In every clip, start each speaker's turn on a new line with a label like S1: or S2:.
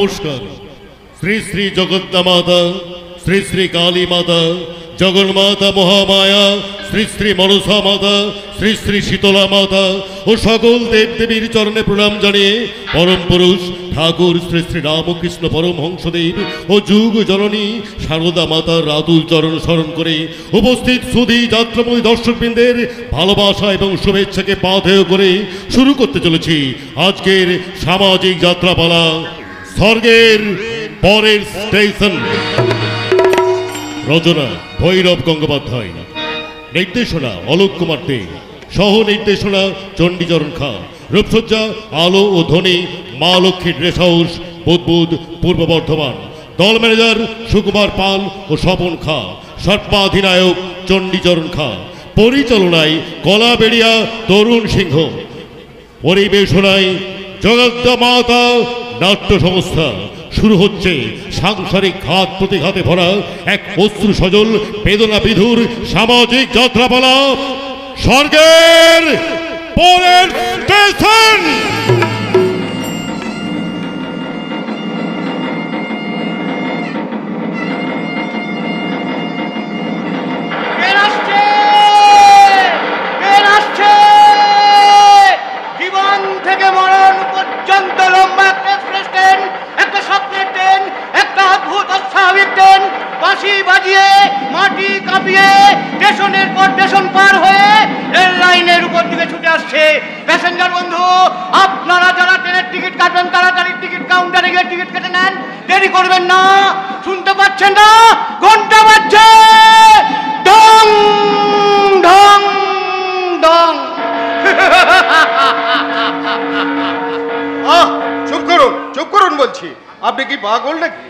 S1: নমস্কার। শ্রী শ্রী জগদ্দা মাতা, শ্রী শ্রী কালী মাতা, জগন্মাতা মহামায়া, শ্রী শ্রী মনসা মাতা, শ্রী শ্রী শীতলা মাতা ও সকল দেবদেবীর চরণে প্রণাম জানিয়ে পরম পুরুষ ঠাকুর শ্রী শ্রী রামকৃষ্ণ পরমহংসদেব ও যুগ জননী সারদা মাতার রাতুল চরণ স্মরণ করে উপস্থিত সুধী যাত্রাময়ী দর্শকবৃন্দের ভালোবাসা এবং শুভেচ্ছাকে পাথেয় করে শুরু করতে চলেছি আজকের সামাজিক যাত্রাপালা স্বর্গের পরের স্টেশন। রচনা ভৈরব গঙ্গোপাধ্যায়, নির্দেশনা অলোক কুমার দে, সহ নির্দেশনা চণ্ডীচরণ খাঁ, রূপসজ্জা আলো ও ধ্বনি মা লক্ষ্মী ড্রেস হাউস বুদবুদ পূর্ব বর্ধমান, দল ম্যানেজার সুকুমার পাল ও স্বপন খাঁ, সর্বাধিনায়ক চণ্ডীচরণ খাঁ, পরিচালনায় কলাবেড়িয়া তরুণ সিংহ, পরিবেশনায় জগদ্দা মাতা নাট্য সংস্থা। শুরু হচ্ছে সাংসারিক ঘাত প্রতিঘাতে ভরা এক অশ্রু সজল বেদনা বিধুর সামাজিক যাত্রাপালা স্বর্গের পরের স্টেশন।
S2: জীবন থেকে মরণ পর্যন্ত লম্বা একটা এক্সপ্রেস ট্রেন, একটা স্বপ্নের ট্রেন, একটা অদ্ভুত অস্বাভাবিক ট্রেন, বাঁশি বাজিয়ে মাটি কাঁপিয়ে স্টেশনের পর স্টেশন পার হয়ে রেল লাইনের উপর দিকে ছুটে আসছে। প্যাসেঞ্জার বন্ধু, আপনারা যারা ট্রেনের টিকিট কাটবেন তাড়াতাড়ি টিকিট কাউন্টারে গিয়ে টিকিট কেটে নেন, দেরি করবেন না। শুনতে পাচ্ছেন না? ঘন্টা বাজছে, ঢং ঢং ঢং।
S3: চুপ করুন, চুপ করুন বলছি। আপনি কি পাগল নাকি?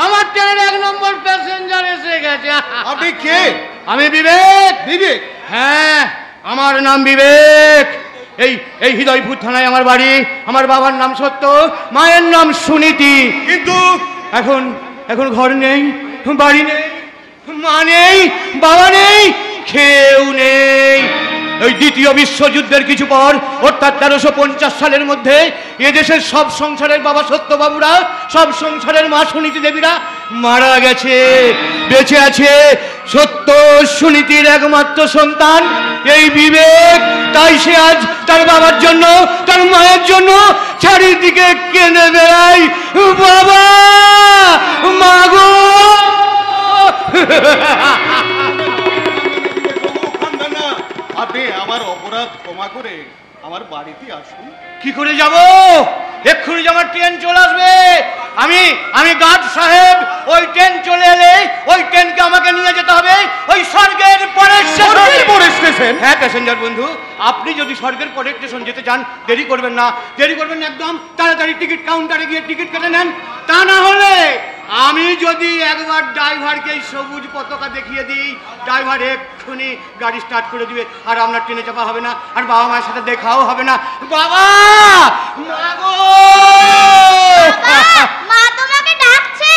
S2: আমার ট্রেনের 1 নম্বর প্যাসেঞ্জার এসে গেছে।
S3: আপনি কে?
S2: আমি বিবেক।
S3: বিবেক?
S2: হ্যাঁ, আমার নাম বিবেক। এই হৃদয়পুর থানায় আমার বাড়ি। আমার বাবার নাম সত্য, মায়ের নাম সুনীতি।
S3: কিন্তু
S2: এখন ঘর নেই, বাড়ি নেই, মা নেই, বাবা নেই, কেউ নেই। ওই দ্বিতীয় বিশ্বযুদ্ধের কিছু পর অর্থাৎ 1350 সালের মধ্যে এদেশের সব সংসারের বাবা সত্যবাবুরা, সব সংসারের মা সুনীতি দেবীরা মারা গেছে। বেঁচে আছে সত্য সুনীতির একমাত্র সন্তান এই বিবেক। তাই সে আজ তার বাবার জন্য, তার মায়ের জন্য চারিদিকে কেঁদে বেড়াই, বাবা মা গো।
S3: আপনি আমার অপরাধ ক্ষমা করে আমার বাড়িতে আসুন।
S2: কি করে যাব? এক্ষুনি আমার ট্রেন চলে আসবে। আমি গার্ড সাহেব। ওই ট্রেন চলে এলে ওই ট্রেনকে আমাকে নিয়ে যেতে হবে ওই স্বর্গের পরের স্টেশন। হ্যাঁ প্যাসেঞ্জার বন্ধু, আপনি যদি স্বর্গের পরের স্টেশন যেতে চান দেরি করবেন না, একদম তাড়াতাড়ি টিকিট কাউন্টারে গিয়ে টিকিট কেটে নেন। তা না হলে আমি যদি একবার ড্রাইভারকে সবুজ পতাকা দেখিয়ে দিই, ড্রাইভার এক্ষুনি গাড়ি স্টার্ট করে দিবে, আর আপনার ট্রেনে চাপা হবে না, আর বাবা মায়ের সাথে দেখাও হবে না। বাবা মা গো,
S4: মা তোমাকে ডাকছে।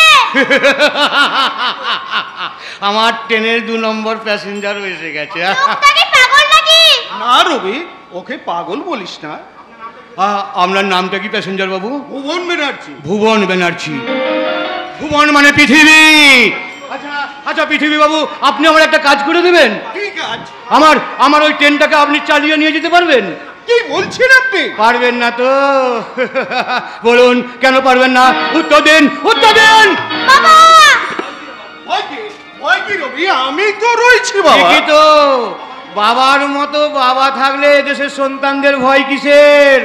S2: আমার ট্রেনের 2 নম্বর প্যাসেঞ্জার এসে গেছে।
S4: লোকটাকে পাগল নাকি?
S3: না রবি, ওকে পাগল বলিস না।
S2: আপনার নামটা কি প্যাসেঞ্জার বাবু?
S3: ভুবন ব্যানার্জি।
S2: ভুবন ব্যানার্জি। ভুবন মানে পৃথিবী। আচ্ছা পৃথিবী বাবু, আপনি আমার একটা কাজ করে দেবেন।
S3: কি কাজ?
S2: আমার ওই ট্রেনটাকে আপনি চালিয়ে নিয়ে যেতে পারবেন?
S3: কি বলছেন আপনি?
S2: পারবেন না তো? বলুন কেন পারবেন না? উত্তর দিন, উত্তর দিন।
S4: বাবা!
S3: ভয় কি রবি? আমি তো রয়েছি বাবা।
S2: ঠিকই তো, বাবার মতো বাবা থাকলে দেশের সন্তানদের ভয় কিসের?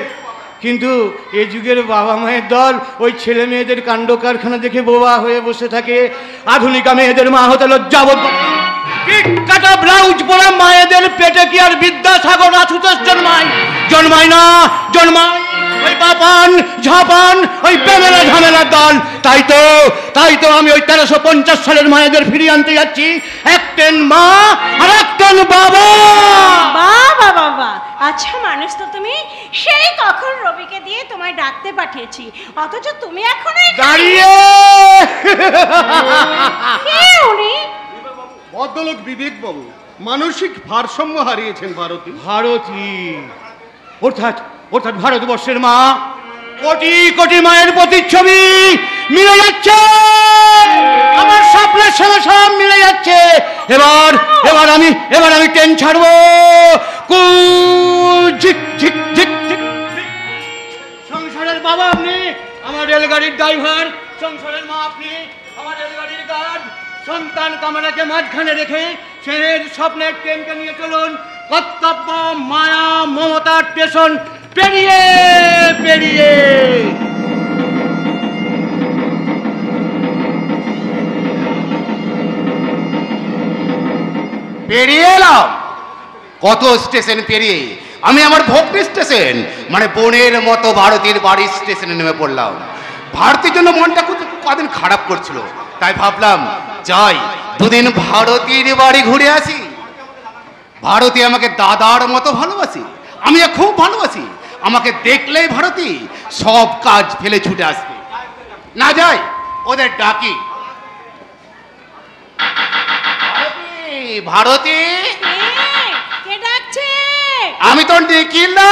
S2: কিন্তু এ যুগের বাবা মায়ের দল ওই ছেলে মেয়েদের কাণ্ড কারখানা দেখে বোবা হয়ে বসে থাকে। আধুনিকা মেয়েদের মা হতে লজ্জাবোধ করে। পিঠ কাটা ব্লাউজ পরা মায়েদের পেটে কি আর বিদ্যাসাগর আশুতোষ জন্মায় না? জন্মায় ওই বাপান ঝাপান ওই বেমেলা ঝামেলার দল। তাই তো আমি ওই 1350 সালের মায়েদের ফিরিয়ে আনতে যাচ্ছি। একটেন মা আর একটেন বাবা।
S4: বাবা বাবা, আচ্ছা মানুষ তো তুমি। সেই কখন রবিকে দিয়ে তোমায় ডাকতে পাঠিয়েছি, অথচ তুমি এখনো
S2: দাঁড়িয়ে।
S4: কে উনি?
S3: ভদ্রলোক বিবেক বাবু মানসিক ভারসাম্য হারিয়েছেন ভারতী।
S2: অর্থাৎ অর্থাৎ ভারতবর্ষের মা, কোটি কোটি মায়ের প্রতিচ্ছবি মিলে যাচ্ছে, আমার স্বপ্নের সঙ্গে সব মিলে যাচ্ছে। এবার আমি ট্রেন ছাড়বো। ঝিক ঝিক ঝিক ঝিক। সংসারের বাবা আপনি, আমার রেলগাড়ির ড্রাইভার। সংসারের মা আপনি, আমার রেলগাড়ির গার্ড। সন্তান কামনাকে মাঝখানে রেখে সেই স্বপ্নের ট্রেনকে নিয়ে চলুন কর্তব্য মায়া মমতার স্টেশন পেরিয়ে পেরিয়ে।
S5: পেরিয়ে এলাম কত স্টেশন পেরিয়ে আমি আমার ভক্তি স্টেশন মানে বোনের মতো ভারতীর বাড়ির স্টেশনে নেমে পড়লাম। ভারতীর জন্য মনটা কদিন খারাপ করছিল, তাই ভাবলাম যাই দুদিন ভারতীর বাড়ি ঘুরে আসি। ভারতী আমাকে দাদার মতো ভালোবাসি, আমি খুব ভালোবাসি। আমাকে দেখলেই ভারতী সব কাজ ফেলে ছুটে আসবে। না যাই ওদের ডাকি। ভারতী,
S4: কে ডাকছে?
S5: আমি তো নিখিল না।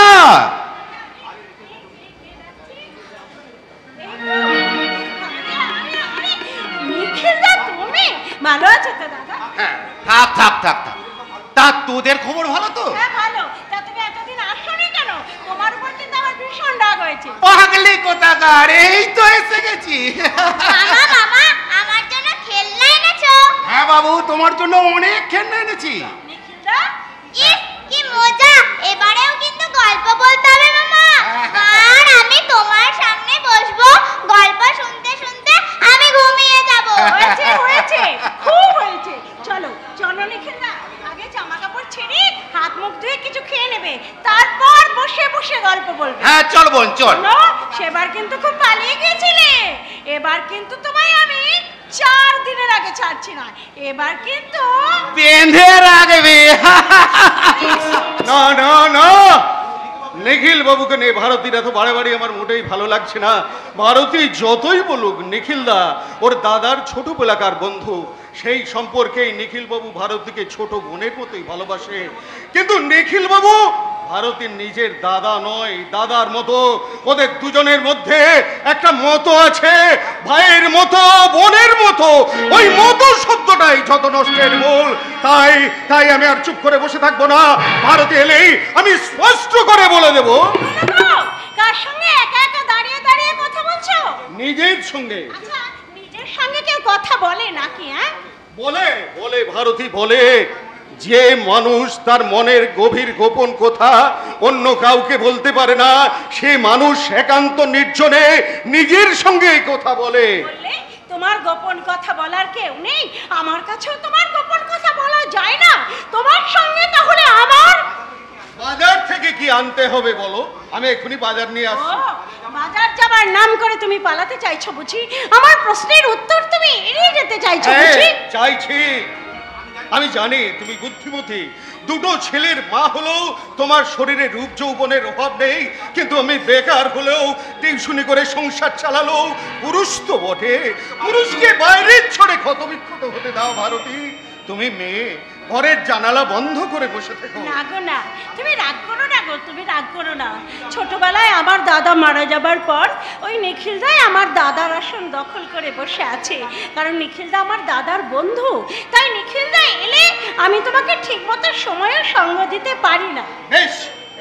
S4: নিখিলদা তুমি ভালো আছো তো দাদা?
S5: থাক থাক থাক থাক। তা তোদের খবর ভালো তো?
S4: হ্যাঁ ভালো। তা তুমি এতদিন আসোনি কেন? তোমার উপর কিন্তু আমার ভীষণ রাগ হয়েছে।
S5: পাগলি কোথাকার, এই তো এসে গেছি।
S6: মামা মামা আমার জন্য খেলনা এনেছো?
S5: হ্যাঁ বাবু, তোমার জন্য অনেক খেলনা এনেছি।
S4: নিখিলদা,
S6: ইস কি মজা! এবারেও কিন্তু গল্প বলতে হবে মামা। আর আমি তোমার সামনে বসবো, গল্প শুনতে শুনতে আমি ঘুমিয়ে যাব।
S4: হয়েছে হয়েছে, খুব হয়েছে। চলো চলো নিখিলদা, আগে জামা কাপড় ছেড়ে হাত মুখ ধুয়ে কিছু খেয়ে নেবে, তারপর বসে বসে গল্প বলবে।
S5: হ্যাঁ চল বোন চল।
S4: শোনো, সেবার কিন্তু খুব পালিয়ে গিয়েছিলে, এবার কিন্তু তোমায় আমি 4 দিনের আগে ছাড়ছি না। এবার কিন্তু
S5: বেঁধে রাখবে।
S3: না না না, নিখিল বাবুকে নিয়ে ভারতীর এত বাড়াবাড়ি আমার মোটেই ভালো লাগছে না। ভারতী যতই বলুক নিখিলদা ওর দাদার ছোটবেলাকার বন্ধু, সেই সম্পর্কেই নিখিল বাবু ভারতীকে ছোট বোনের মতোই ভালোবাসে। কিন্তু নিখিল বাবু ভারতীর নিজের দাদা নয়, দাদার মতো। ওদের দুজনের মধ্যে একটা মতো আছে, ভাইয়ের মতো বোনের মতো। ওই মতো শব্দটাই যত নষ্টের মূল। তাই তাই আমি আর চুপ করে বসে থাকবো না। ভারতী এলেই আমি স্পষ্ট করে বলে দেব।
S4: কার সঙ্গে একা একা দাঁড়িয়ে দাঁড়িয়ে কথা বলছো?
S3: নিজের সঙ্গে।
S4: আচ্ছা, নিজের সঙ্গে কেউ কথা বলে নাকি? হ্যাঁ
S3: বলে বলে ভারতী বলে, যে মানুষ তার মনের গভীর গোপন কথা অন্য কাউকে বলতে পারে না, সে মানুষ একান্ত নির্জনে নিজের সঙ্গে কথা বলে।
S4: বললে তোমার গোপন কথা বলার কেউ নেই? আমার কাছেও তোমার গোপন কথা বলা যায় না, তোমার সঙ্গে তাহলে আমার
S3: বাজার থেকে কি আনতে হবে বলো, আমি এক্ষুনি বাজার নিয়ে
S4: ও,
S3: আসছি।
S4: বাজার যাবার নাম করে তুমি পালাতে চাইছো বুঝি? আমার প্রশ্নের উত্তর তুমি এড়িয়ে যেতে চাইছো বুঝি?
S3: চাইছি। আমি জানি তুমি বুদ্ধিমতী, দুটো ছেলের মা হলেও তোমার শরীরে রূপ যৌবনের অভাব নেই। কিন্তু আমি বেকার হলেও টিউশনি করে সংসার চালালো পুরুষ তো বটে। পুরুষকে বাইরে ছড়ে ক্ষতবিক্ষত হতে দাও ভারতী। তুমি মেয়ে, ঘরের জানালা বন্ধ করে বসে থেকো।
S4: না গো না, তুমি রাগ করো না গো, তুমি রাগ করো না। ছোটবেলায় আমার দাদা মারা যাবার পর ওই নিখিলদাই আমার দাদার আসন দখল করে বসে আছে। কারণ নিখিলদা আমার দাদার বন্ধু, তাই নিখিলদা এলে আমি তোমাকে ঠিক মতো সময়ে সঙ্গ দিতে পারি না।
S3: বেশ,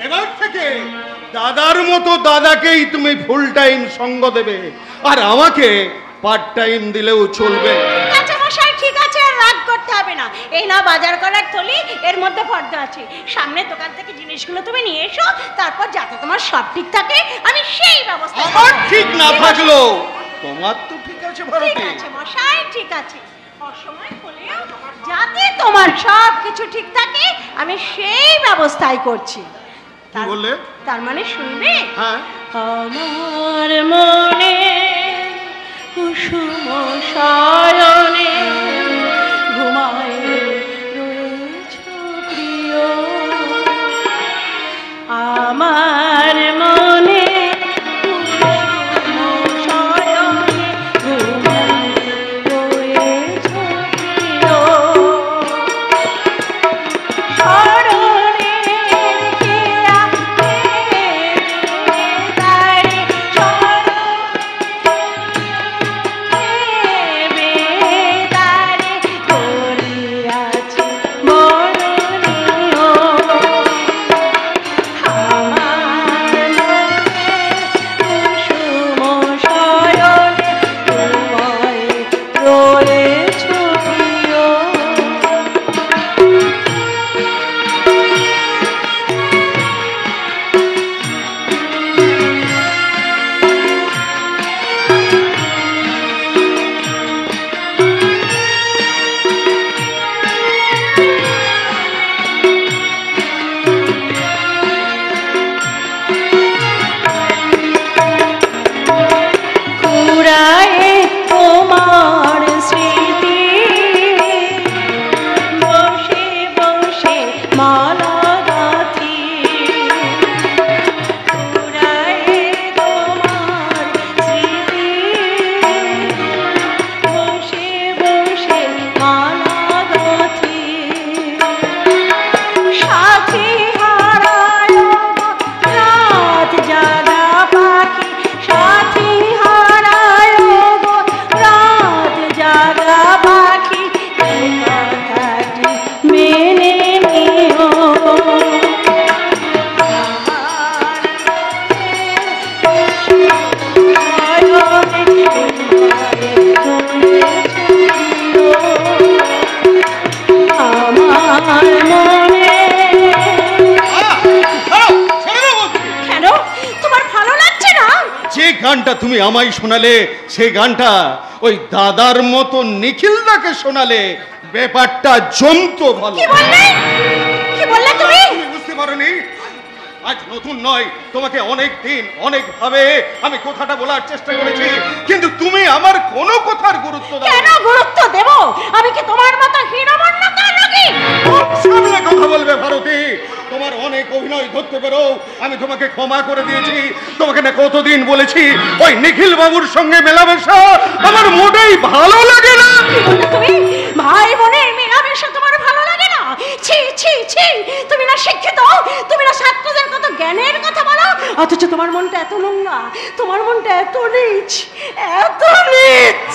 S3: এবার থেকে দাদার মতো দাদাকেই তুমি ফুল টাইম সঙ্গ দেবে, আর আমাকে পার্ট টাইম দিলেও চলবে।
S4: আচ্ছা মশাই, ঠিক আছে, আর রাগ করতে হবে না। এই না বাজার করার থলি, এর মধ্যে ফর্দ আছে। সামনের দোকান থেকে জিনিসগুলো তুমি নিয়ে এসো, তারপর যাতে তোমার সব ঠিক থাকে আমি সেই ব্যবস্থা করব।
S3: আমার ঠিক না থাকলো তোমার তো ঠিক আছে
S4: ঠিক
S3: ভারতী।
S4: আছে মশাই, ঠিক আছে। অসময় হলেও যাতে তোমার সব কিছু ঠিক থাকে আমি সেই ব্যবস্থাই করছি।
S3: কি বললে?
S4: তার মানে শুনবে?
S3: হ্যাঁ।
S4: আমার মনে কুসুম শয়নে ঘুমায় রয়েছ প্রিয়, আমার মনে কুসুম শয়নে ঘুমায় রয়েছ প্রিয়, স্মরণের
S3: গানটা তুমি আমায় শোনালে, সেই গানটা ওই দাদার মতো নিখিলদাকে শোনালে ব্যাপারটা জমতো ভালো।
S4: কি বললে? কি বললে তুমি?
S3: তুমি বুঝতে পারোনি? আজ নতুন নয়, তোমাকে অনেক দিন অনেকভাবে আমি কথাটা বলার চেষ্টা করেছি, কিন্তু তুমি আমার কোনো কথার গুরুত্ব দাও।
S4: কেন গুরুত্ব দেব? আমি কি তোমার মতো হীনমন্যতার নাকি?
S3: সামনে কথা বলবে ভারতী। তোমার অনেক অভিনয় ধরতে পারো, আমি তোমাকে ক্ষমা করে দিয়েছি। তোমাকে না কতদিন বলেছি ওই নিখিল বাবুর সঙ্গে মেলামেশা আমার মোটেই ভালো লাগে না।
S4: কি বললে তুমি? ভাই বোনের মেলামেশা তোমার ভালো লাগে না? ছি ছি ছি, তুমি না শিক্ষিত, তুমি না ছাত্রদের কত জ্ঞানের কথা বলো, অথচ তোমার মনটা এত নোংরা, তোমার মনটা এত নীচ, এত নীচ।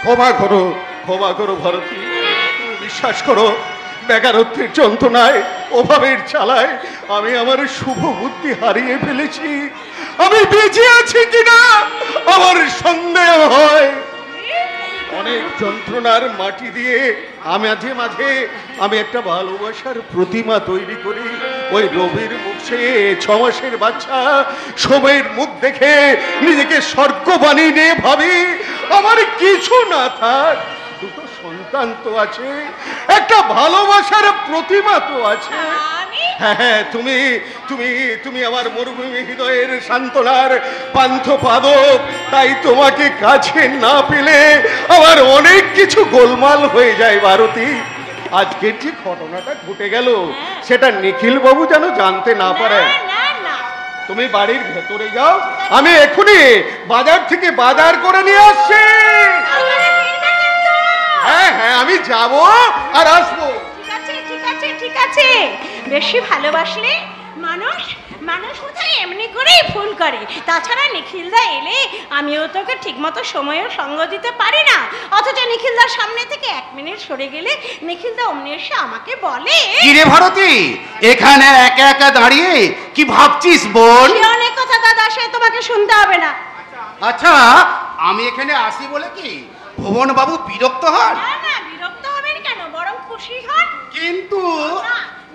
S3: ক্ষমা করো ভারতী। তুমি বিশ্বাস করো, বেকারত্বের যন্ত্রণায়, অভাবের চালায় আমি আমার শুভ বুদ্ধি হারিয়ে ফেলেছি। আমি বেঁচে আছি কিনা আমার সন্দেহ হয়। অনেক যন্ত্রণার মাটি দিয়ে মাঝে মাঝে আমি একটা ভালোবাসার প্রতিমা তৈরি করি। ওই রবির মুখ সে 6 মাসের বাচ্চা সময়ের মুখ দেখে নিজেকে স্বর্গ বানিয়ে নিয়ে ভাবি আমার কিছু না থাক, দুটো সন্তান তো আছে, একটা ভালোবাসার প্রতিমা তো আছে। হ্যাঁ, তুমি তুমি তুমি আমার মরুভূমি হৃদয়ের সান্ত্বনার পান্থ পাদক। তাই তোমাকে কাছে না পেলে আমার অনেক কিছু গোলমাল হয়ে যায় ভারতী। আজকের যে ঘটনাটা ঘটে গেল সেটা নিখিল বাবু যেন জানতে না পারে। তুমি বাড়ির ভেতরে যাও, আমি এখনই বাজার থেকে বাজার করে নিয়ে আসছি। হ্যাঁ হ্যাঁ, আমি যাব আর আসবো।
S4: ঠিক আছে, বেশি ভালোবাসলে মানুষ মানুষ কোথায় এমনি করেই ভুল করে। তাছাড়া নিখিলদা এলে আমিও তোকে ঠিকমতো সময়েও সঙ্গ দিতে পারি না, অথচ নিখিলদার সামনে থেকে 1 মিনিট সরে গেলে নিখিলদা অমনি এসে আমাকে বলে,
S5: কি রে ভারতী, এখানে একা একা দাঁড়িয়ে কি ভাবছিস বোন?
S4: অনেক কথা দাদা, সে তোমাকে শুনতে হবে না।
S5: আচ্ছা, আমি এখানে আসি বলে কি ভুবন বাবু বিরক্ত হন?
S4: না, বিরক্ত হবেন কেন, বরং খুশি হন।
S5: কিন্তু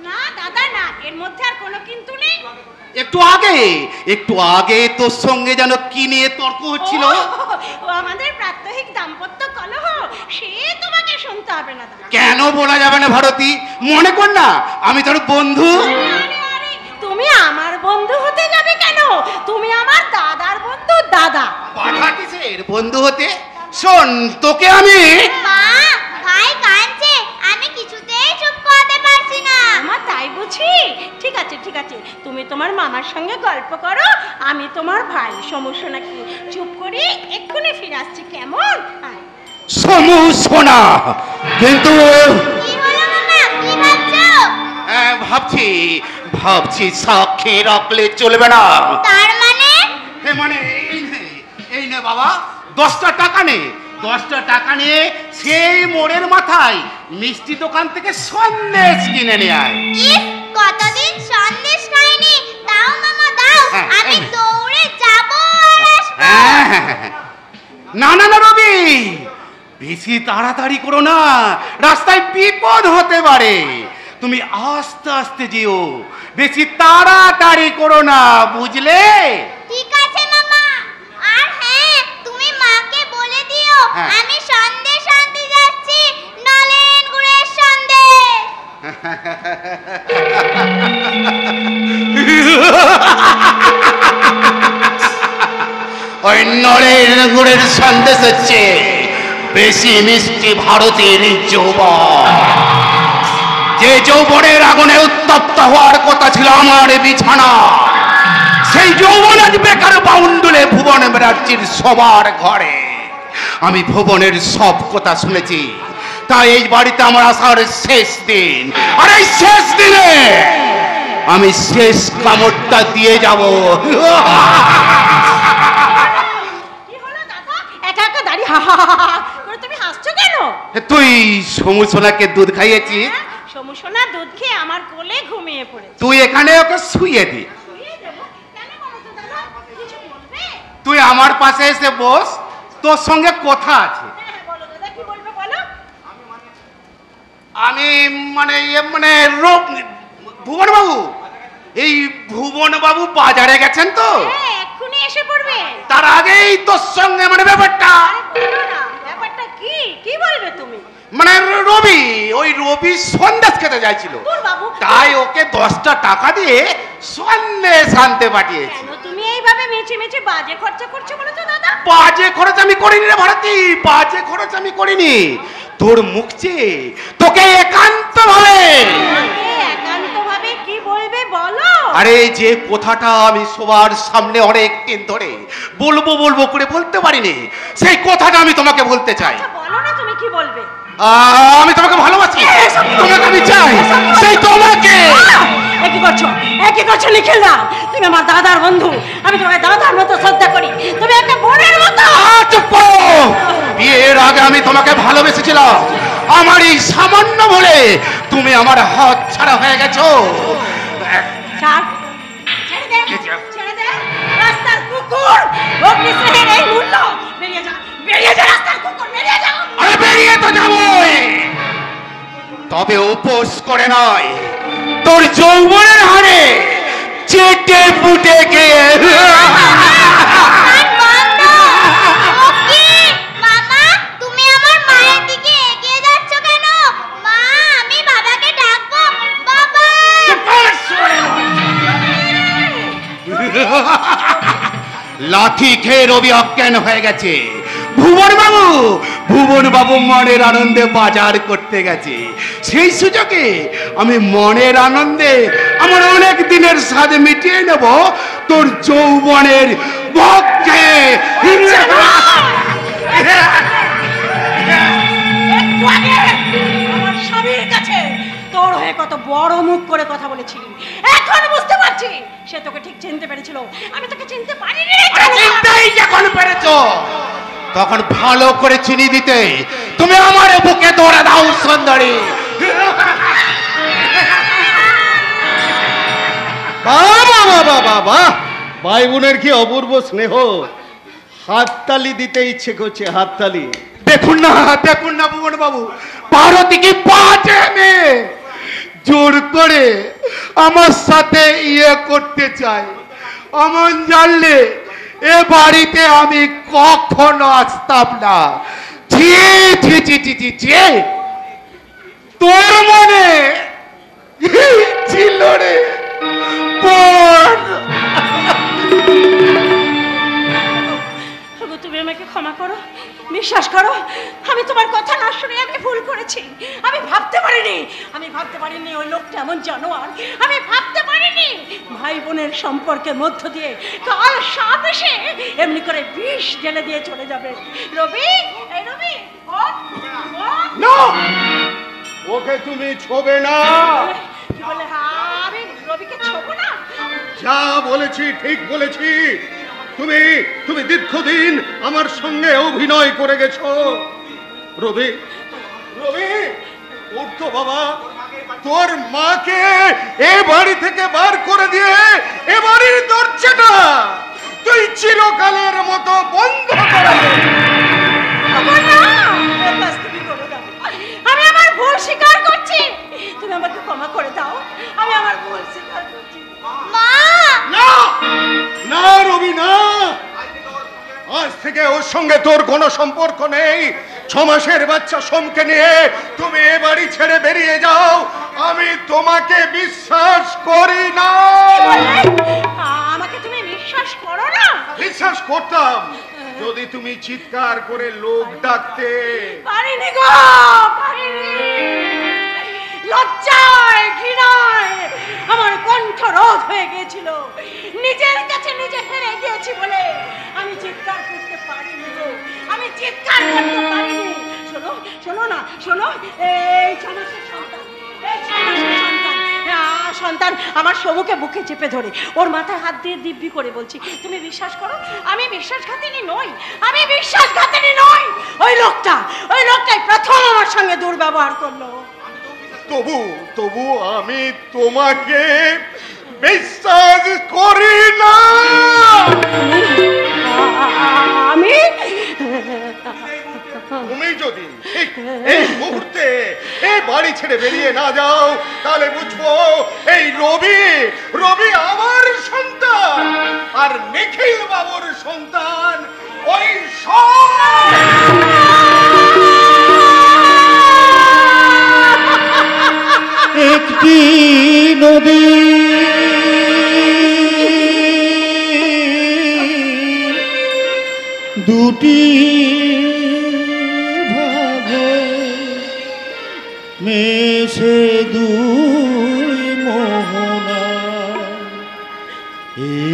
S4: না দাদা না, এর মধ্যে আর কোনো কিন্তু নেই।
S5: একটু আগে তোর সঙ্গে যেন কি নিয়ে তর্ক হচ্ছিল।
S4: ও আমাদের প্রাত্যহিক দাম্পত্য কলহ, সে তোমাকে শুনতে হবে না দাদা।
S5: কেন বলা যাবে না ভারতী? মনে কর না আমি তোর বন্ধু।
S4: আরে, তুমি আমার বন্ধু হতে যাবে কেন? তুমি আমার দাদার বন্ধু। দাদা
S5: পাঠা কিসের বন্ধু হতে? শোন, তোকে আমি
S6: মা, ভাই কাঁদছে, আমি কিছুতেই চুপ করতে পারছি না।
S4: আমার তাই বুঝি? ঠিক আছে, তুমি তোমার মামার সঙ্গে গল্প করো, আমি তোমার ভাই সমস্যা নাকি, চুপ করি, এক্ষুনি ফিরে আসছি, কেমন?
S5: সমস্যা না, কিন্তু
S6: কি হলো মামা, কি ভাবছো?
S5: ভাবছি সাক্ষী রাখলে চলবে না।
S6: তার মানে?
S5: মানে এই নে বাবা, 10টা টাকা নে। 10টা টাকা নিয়ে সেই মোড়ের মাথায় মিষ্টি দোকান থেকে সন্দেশ কিনে নিয়ে আয়।
S6: কতদিন সন্দেশ খাইনি, দাও মামা দাও, আমি দৌড়ে যাব আর আসবো।
S5: না রবি, বেশি তাড়াতাড়ি করো না, রাস্তায় বিপদ হতে পারে। তুমি আস্তে আস্তে যেও, বেশি তাড়াতাড়ি করো না, বুঝলে?
S6: ঠিক আছে মামা। আর হ্যাঁ, তুমি মাকে বলে দিও আমি সন্দেশ আনতে যাচ্ছি, নলেন গুড়ের সন্দেশ।
S5: ওই নলেন গুড়ের সন্দেশ হচ্ছে বেশি মিষ্টি ভারতের যৌবন, যে যৌবনের আগুনে উত্তপ্ত হওয়ার কথা ছিল আমার বিছানা, সেই যৌবন আজ বেকার বাউন্ডুলে ভুবন রাজ্যের সবার ঘরে। আমি ভুবনের সব কথা শুনেছি, তাই এই বাড়িতে আমার আসার শেষ দিন, আর এই শেষ দিনে আমি শেষ কামড়টা দিয়ে যাব।
S4: কি হলো দাদা, একা একা দাঁড়িয়ে হা হা হা করে তুমি হাসছো কেন?
S5: তুই সমুসোনাকে দুধ খাইয়েছিস?
S4: সমুসোনা দুধ খেয়ে আমার কোলে ঘুমিয়ে পড়েছে।
S5: তুই এখানে ওকে শুইয়ে দি।
S4: কেন বলো তো দাদা, কিছু বলবে?
S5: তুই আমার পাশে এসে বস, তোর সঙ্গে কথা আছে।
S4: বলো দাদা, কি বলবে বলো।
S5: আমি মানে ভুবন বাবু, এই ভুবন বাবু বাজারে গেছেন তো,
S4: হ্যাঁ এক্ষুনি এসে পড়বে।
S5: তার আগেই তোর সঙ্গে মানে ব্যাপারটা।
S4: আরে বলো না, ব্যাপারটা কি কি বলবে তুমি?
S5: মানে ওই রবি সন্দেশ খেতে চাইছিল,
S4: তোর বাবু
S5: তাই ওকে 10টা টাকা দিয়ে সন্দেশ আনতে পাঠিয়েছি।
S4: কেন তুমি এইভাবে মেচে মেচে বাজে খরচা করছো বলো তো দাদা?
S5: বাজে খরচ আমি করিনি রে ভারতী, বাজে খরচ আমি করিনি। তোর মুখ চেয়ে তোকে একান্ত ভাবে,
S4: একান্ত ভাবে কি বলবে বলো?
S5: আরে যে কথাটা আমি সবার সামনে অনেক দিন ধরে বলবো বলবো করে বলতে পারিনি, সেই কথাটা আমি তোমাকে বলতে চাই।
S4: আচ্ছা বলো না তুমি কি বলবে?
S5: আমি তোমাকে ভালোবাসি, তোমাকে আমি চাই, সেই তোমাকে।
S4: একই করছো নিখিল দা, তুমি আমার দাদার বন্ধু, আমি তোমাকে দাদার মতো শ্রদ্ধা করি, তুমি একটা বোনের মতো।
S5: চুপ করো। বিয়ের আগে আমি তোমাকে ভালোবেসেছিলাম, আমার এই সামান্য বলে তুমি আমার হাত ছাড়া হয়ে গেছো।
S4: ছেড়ে দে রাস্তার কুকুর, অগ্নিস্নেহের এই মূল্য। বেরিয়ে যা রাস্তার কুকুর, বেরিয়ে যাও।
S5: আরে বেরিয়ে তো যাবোই, তবে উপোস করে নয়, তোর যৌবনের হারে চেটে ফুটে গিয়ে।
S6: মামা তুমি আমার মায়ের দিকে এগিয়ে যাচ্ছ কেন? মা আমি বাবাকে ডাকবো। বাবা
S5: লাঠি খেয়ে রবি অজ্ঞান হয়ে গেছে। ভুবন বাবু মনের আনন্দে বাজার করতে গেছে, সেই সুযোগে আমি মনের আনন্দে আমার অনেক দিনের স্বাদ মিটিয়ে নেব তোর যৌবনের ভোগকে।
S4: আমার স্বামীর কাছে তোর হয়ে কত বড় মুখ করে কথা বলেছিলি, এখন বুঝতে পারছি সে তোকে ঠিক চিনতে পেরেছিল, আমি তোকে চিনতে পারিনি।
S5: চিন্তাই যখন পেরেছো তখন ভালো করে চিনি দিতে তুমি আমার বুকে দৌড়া দাও সুন্দরী।
S3: বাবা ভাই বোনের কি অপূর্ব স্নেহ, হাততালি দিতে ইচ্ছে করছে, হাততালি।
S5: দেখুন না ভুবন বাবু, ভারতীকে পাঁচে মেয়ে জোর করে আমার সাথে ইয়ে করতে চাই। অমন জানলে এ বাড়িতে আমি কখনো আসতাম না। ছি ছি ছি ছি ছি ছি, তোর মনে ছিল রে বোন।
S4: তুমি আমাকে ক্ষমা করো, বিশ্বাস করো আমি তোমার কথা না শুনে আমি ভুল করেছি। আমি ভাবতে পারিনি ওই লোকটা এমন জানোয়ার, আমি ভাবতে পারিনি ভাই বোনের সম্পর্কের মধ্য দিয়ে কাল সাপ এসে এমনি করে বিষ ঢেলে দিয়ে চলে যাবে। রবি
S3: ওকে তুমি ছোবে না।
S4: কি বলে? আমি রবিকে ছোবো না?
S3: যা বলেছি ঠিক বলেছি। তুমি দীর্ঘদিন আমার সঙ্গে অভিনয় করে গেছো। রবি উঠতো বাবা, তোর মাকে এ বাড়ি থেকে বার করে দিয়ে এ বাড়ির দরজাটা তুই চিরকালের মতো বন্ধ করে দে।
S4: আমি আমার ভুল স্বীকার করছি, তুমি আমাকে ক্ষমা করে দাও, আমি আমার ভুল স্বীকার করছি।
S6: মা
S3: না রবি না, আজ থেকে ওর সঙ্গে তোর কোনো সম্পর্ক নেই। 6 মাসের বাচ্চা সোমকে নিয়ে তুমি এ বাড়ি ছেড়ে বেরিয়ে যাও। আমি তোমাকে বিশ্বাস করি না।
S4: আমাকে তুমি বিশ্বাস করো না?
S3: বিশ্বাস করতাম যদি তুমি চিৎকার করে লোক ডাকতে।
S4: পারিনি গো, পারিনি। লজ্জায় ঘৃণায় আমার কণ্ঠ রোধ হয়ে গিয়েছিল, নিজের কাছে নিজে হেরে গিয়েছি বলে আমি চিৎকার করতে পারিনি গো, আমি চিৎকার করতে পারিনি। শোনো এই 6 মাসের সন্তান আমার সমুখে বুকে চেপে ধরে ওর মাথায় হাত দিয়ে দিব্যি করে বলছি, তুমি বিশ্বাস করো আমি বিশ্বাসঘাতিনী নই, আমি বিশ্বাসঘাতিনী নই। ওই লোকটাই প্রথম আমার সঙ্গে দুর্ব্যবহার করলো।
S3: তবু আমি তোমাকে বিশ্বাস করি না। তুমি যদি ঠিক এই মুহূর্তে এই বাড়ি ছেড়ে বেরিয়ে না যাও তাহলে বুঝবো এই রবি আমার সন্তান আর নিখিল বাবুর সন্তান ওই
S2: একটি নদী দুটি ভাগে মেশে দুই মোহনা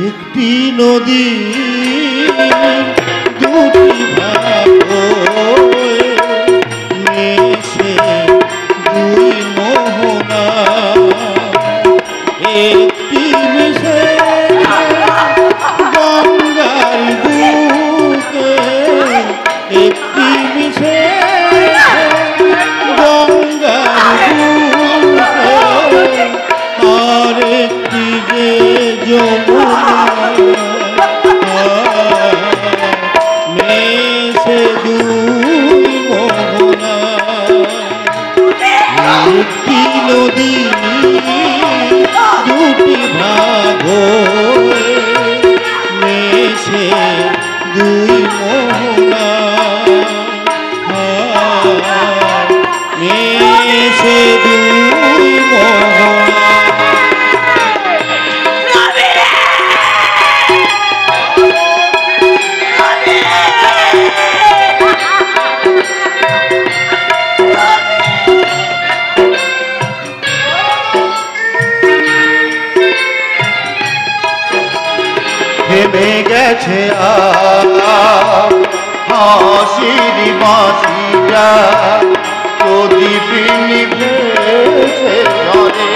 S2: একটি নদী দুটি ভাগে মেশে দুই মোহনা একটি মিশে গঙ্গার বুকে একটি মিশে গঙ্গার বুকে আর একটি যে যমুনা মেশে দুই মোহনা একটি নদী দুটি ভাগ মেশে দুই মোহনা মেশে দুই মোহনা থেমে গেছে হাসির বাঁশিটা প্রদীপ নিভেছে ঝরে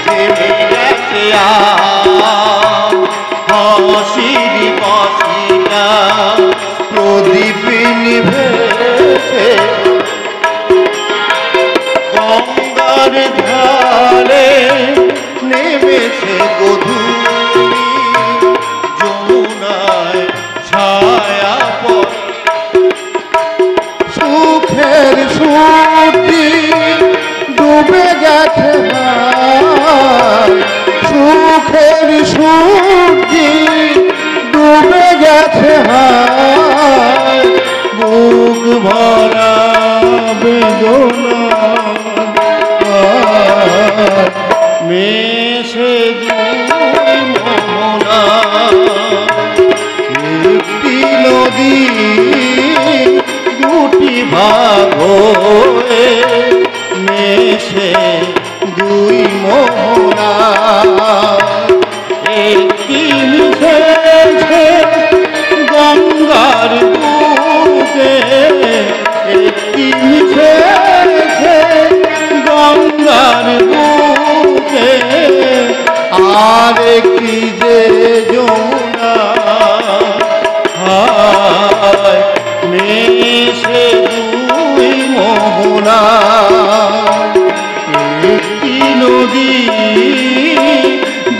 S2: থেমে গেছে হাসির বাঁশিটা প্রদীপ নিভেছে গঙ্গার ধারে নেমেছে গধূলি যমুনায় ছায়া পড়ে সুখের সুটি ডুবে গেছে সুখের সুটি ডুবে গেছে বুক ভরা বেদনা মেশে দুই মোহনা একটি নদী দুটি ভাগ মেশে দুই মোহনা একটি মিশেছে গঙ্গার বুকে একটি মিশেছে গঙ্গার বুকে আর একটি যে যমুনা মেশে দুই মোহনা একটি নদী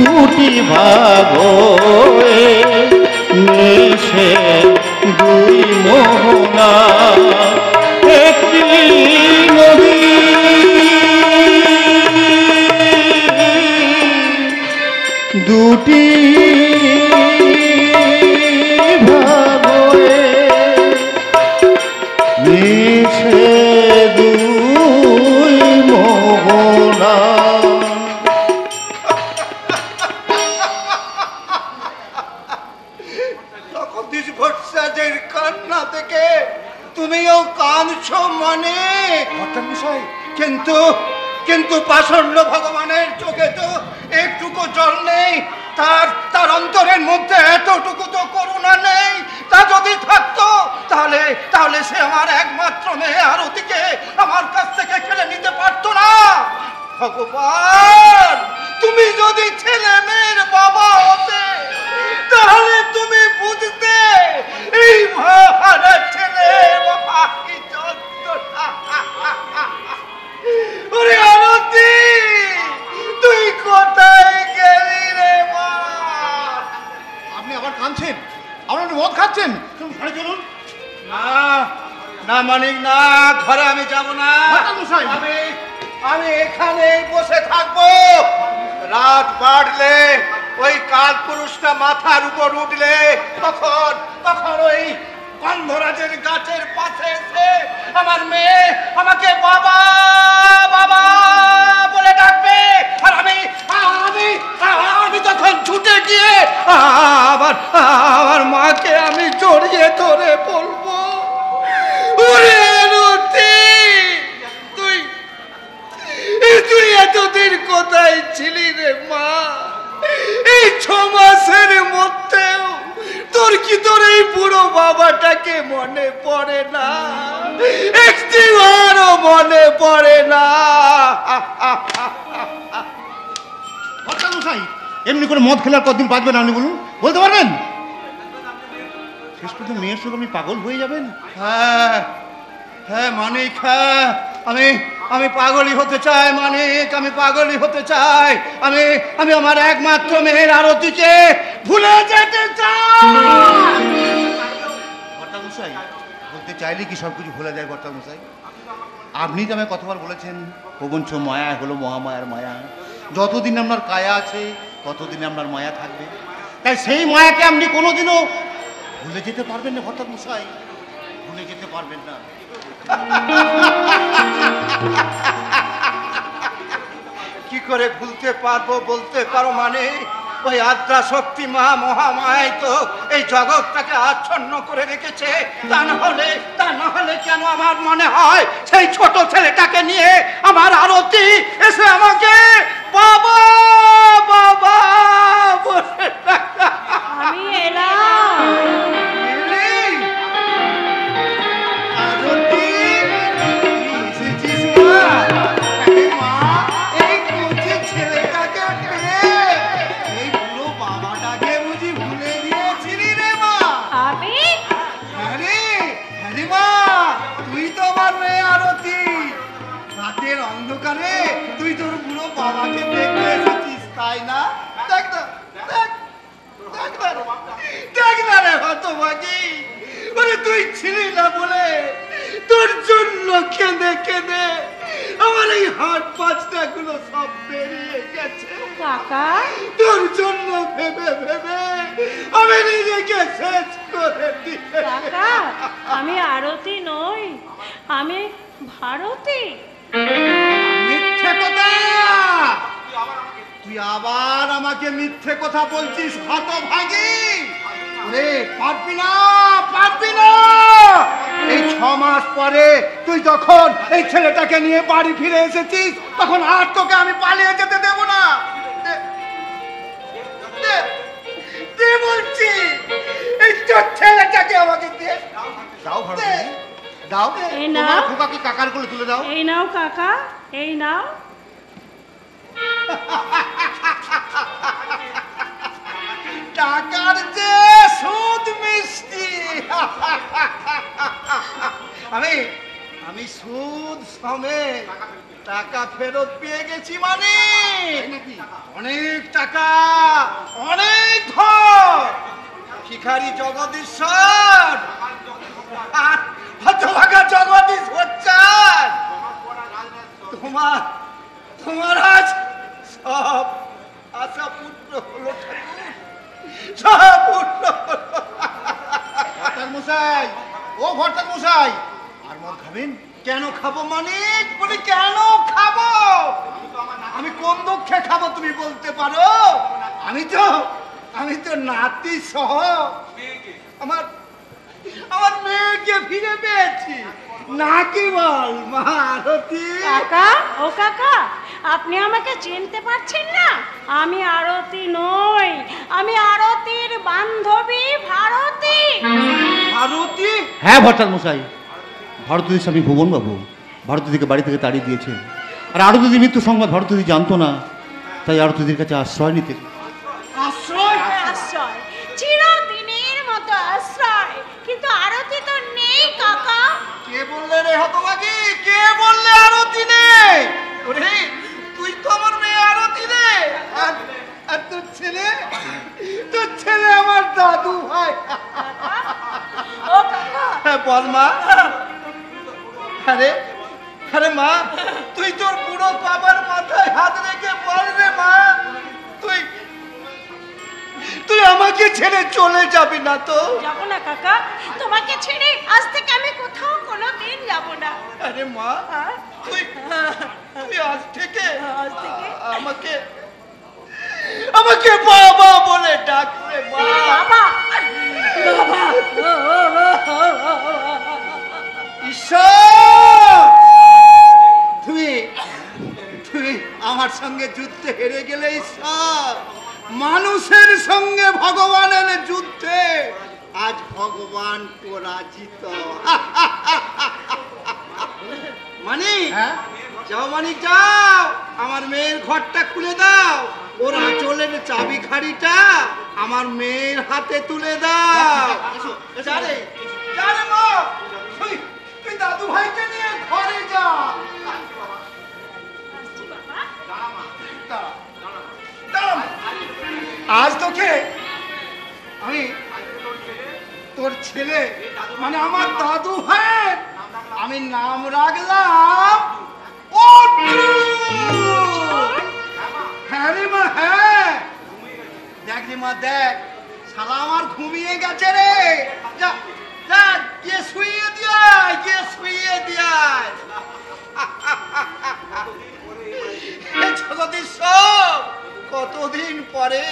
S2: দুটি ভাগ মেশে দুই মোহনা একটি নদী দুটি ভাগ মিশে দুই মোহনা
S7: জগদীশ ভট্টাচার্যের কান্না থেকে তুমিও কাঁদছো মানে বিষয় কিন্তু কিন্তু পাষণ্ড ভগবানের চোখে তো একটুকু জল নেই তার অন্তরের মধ্যে এতটুকু তো করুণা নেই তা যদি থাকতো তাহলে তাহলে সে আমার একমাত্র মেয়ে আরতিকে আমার কাছ থেকে কেড়ে নিতে পারতো না ভগবান তুমি যদি ছেলে মেয়ের বাবা হতে তাহলে তুমি বুঝতে এই মহারা ছেলে বাবা কি যন্ত্রণা ওরে আরতি তুই কোথায় গেলি রে মা
S5: আপনি আবার কাঁদছেন আপনার মদ খাচ্ছেন ঘরে চলুন
S7: না মানিক না, ঘরে আমি যাব না। আমি এখানে বসে থাকবো। রাত বাড়লে ওই কাল পুরুষটা মাথার উপর উঠলে তখন ওই গন্ধরাজের গাছের পাশে এসে আমার মেয়ে আমাকে বাবা বাবা বলে ডাকবে, আর আমি তখন ছুটে গিয়ে আমার মাকে আমি জড়িয়ে ধরে বলবো, ওরে রতি, তুই এতদিন কোথায় ছিলি রে মা? এই 6 মাসের মধ্যেও তোর এই বুড়ো বাবাটাকে মনে পড়ে না? একটিবারও মনে পড়ে না?
S5: এমনি করে মদ খেলার কতদিন বাঁচবেন আপনি বলুন, বলতে পারবেন? শেষ পর্যন্ত মেয়ের সঙ্গে আপনি পাগল হয়ে যাবেন।
S7: হ্যাঁ হ্যাঁ মানিক, হ্যাঁ আমি পাগলই হতে চাই মানিক, আমি পাগলই হতে চাই। আমি আমার একমাত্র মেয়ের আরতিকে ভুলে যেতে চাই।
S5: কর্তামশাই, বলতে চাইলে কি সব কিছু ভুলে যায় কর্তামশাই? আপনি তো আমায় কতবার বলেছেন প্রবঞ্চ মায়া হলো মহামায়ার মায়া, যতদিন আপনার কায়া আছে ততদিন আপনার মায়া থাকবে। তাই সেই মায়াকে আপনি কোনোদিনও ভুলে যেতে পারবেন না কর্তামশাই, ভুলে যেতে পারবেন না।
S7: কি করে ভুলতে পারবো বলতে পারো? মানে ওই আদ্রা শক্তি মা মহামায় তো এই জগৎটাকে আচ্ছন্ন করে রেখেছে। তা না হলে কেন আমার মনে হয় সেই ছোট ছেলেটাকে নিয়ে আমার আরতি এসে আমাকে বাবা বাবা বলে ডাকা।
S4: আমি এলাম।
S7: অন্ধকারে তুই তোর বুড়ো বাবাকে দেখতে এসেছিস, তাই না? দেখ না রে হতভাগী, বলে তুই ছিলি না বলে তোর জন্য কেঁদে কেঁদে আমার এই হাত পাঁচটা গুলো সব বেরিয়ে গেছে
S4: কাকা।
S7: তোর জন্য ভেবে ভেবে আমি নিজেকে শেষ করে দিয়েছি।
S4: কাকা, আমি আরতি নই, আমি ভারতী।
S7: মিথ্যে কথা! তুই আবার আমাকে মিথ্যে কথা বলছিস হতভাগী? ওরে পারবি না। এই 6 মাস পরে তুই যখন এই ছেলেটাকে নিয়ে বাড়ি ফিরে এসেছিস তখন আর তোকে আমি পালিয়ে যেতে দেব না। দে বলছি, এই তোর ছেলেটাকে আমাকে দে।
S5: দাও ভারতী, দাও।
S4: এই নাও।
S5: তোমার খোকাকে কাকার কোলে তুলে দাও।
S4: এই নাও কাকা, এই নাও।
S7: টাকার যে সুদ মিষ্টি। আমি সুদ সমেত টাকা ফেরত পেয়ে গেছি। মানে অনেক টাকা, অনেক ঘর। ভিখারি জগদীশ্বর আর হতভাগা জগদীশ হচ্ছেন। তোমার আজ সব আশা পূর্ণ হলো, সব পূর্ণ হলো।
S5: ভর্তামশাই, ও ভর্তামশাই, আর মদ খাবেন?
S7: কেন খাবো মানিক? বলি কেন খাবো? আমি কোন দুঃখে খাবো তুমি বলতে পারো? আমি তো নাতি সহ আমার মেয়েকে ফিরে পেয়েছি। নাকি বল মা আরতি?
S4: কাকা, ও কাকা, আপনি আমাকে চিনতে পারছেন না? আমি আরতি নই, আমি আরতির বান্ধবী ভারতী।
S7: ভারতী?
S5: হ্যাঁ ভর্তামশাই, ভারতীদের স্বামী ভুবন বাবু ভারতীদিকে বাড়ি থেকে তাড়িয়ে দিয়েছেন। আর আরতিদির মৃত্যু সংবাদ ভারতীদি জানতো না, তাই আরতিদির কাছে আশ্রয় নিতে।
S7: আশ্রয়?
S4: আশ্রয়, চিরদিনের মতো আশ্রয়। কিন্তু আরতি তো নেই কাকা।
S7: কে বললে রে হতভাগী? কে বললে আরতি নেই? ওরে তুই তো আমার মেয়ে আরতি রে। আর তোর ছেলে আমার দাদু ভাই।
S4: ও কাকা,
S7: বল মা। আরে আরে মা, তুই তোর বুড়ো বাবার মাথায় হাত রেখে বল রে মা, তুই তুই আমাকে ছেড়ে চলে যাবি না তো?
S4: যাবো না কাকা, তোমাকে ছেড়ে আজ থেকে আমি কোথাও কোনোদিন যাব না।
S7: আরে মা, তুই তুই আজ থেকে আমাকে আমাকে বাবা বলে ডাক রে মা।
S4: বাবা
S7: ঈশ্বর, তুই তুই আমার সঙ্গে যুদ্ধে হেরে গেলে ঈশ্বর, মানুষের সঙ্গে ভগবানের যুদ্ধে আজ ভগবান পরাজিত। মানিক, যাও মানিক যাও, আমার মেয়ের ঘরটা খুলে দাও, ওর আঁচলের চাবি খাড়িটা আমার মেয়ের হাতে তুলে দাও। যারে যারে মা, তুই দাদু ভাইকে নিয়ে ঘরে যা। আজ তোকে আমি তোর ছেলে মানে আমার দাদু ভাইয়ের আমি নাম রাখলাম অর্জুন। হ্যাঁ রে মা, হ্যাঁ, দেখ রে মা, দেখ শালা আমার ঘুমিয়ে গেছে রে, যা যা গিয়ে শুইয়ে দিয়ায়, গিয়ে শুইয়ে দিয়ায়। জগদীশ্বর, কতদিন পরে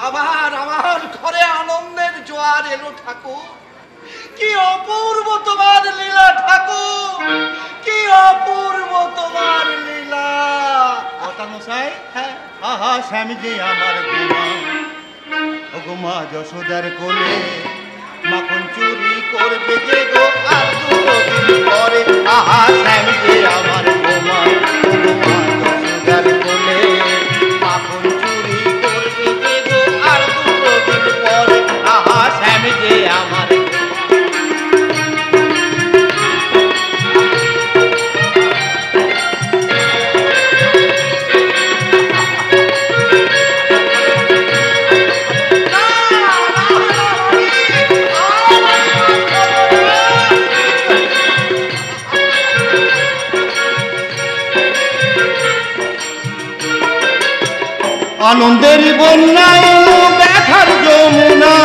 S7: আবার আমার ঘরে আনন্দের জোয়ার এলো ঠাকুর। কি অপূর্ব তোমার লীলা ঠাকুর, কি অপূর্ব তোমার লীলা। মশাই, হ্যাঁ, আহা স্বামী যে আমার ঘুমা, ও ঘুমা যশোদার কোলে মাখন চুরি করবে যে গো আর দুটো দিন পরে। আহা স্বামী যে আমার ঘুমা, ও ঘুমা যশোদার কোলে মাখন চুরি করবে যে গো আর দুটো দিন পরে। আহা স্বামী যে আমার আনন্দের বন্যায় ব্যথার যমুনা,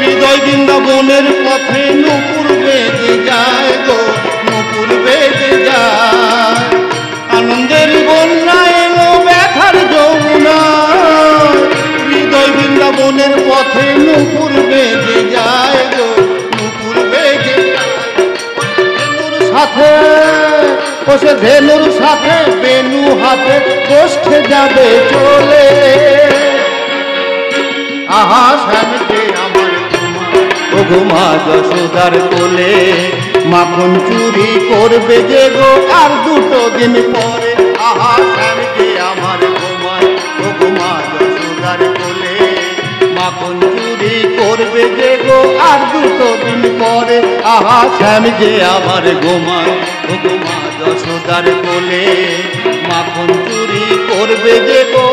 S7: হৃদয় বৃন্দাবনের পথে নূপুর বেজে যায় গো, নূপুর বেজে যায়। আনন্দের বন্যায় ব্যথার যমুনা, হৃদয় বৃন্দাবনের পথে নূপুর বেজে যায় গো, নূপুর বেজে যায়। সাথে বসে ধেনুর সাথে বেনু হাতে গোষ্ঠে যাবে চলে। আহা স্বামীকে আমার ও ঘুমা যশোদার কোলে মাখন চুরি করবে যে গো আর দুটো দিন পরে। আহা স্বামীকে আমার ঘুমায় ও ঘুমা যশোদার কোলে মাখন চুরি করবে যে গো আর দুটো দিন পরে। আহা স্বামী যে আমার ঘুমায় ও ঘুমা যশোদার কোলে মাখন চুরি করবে যে গো।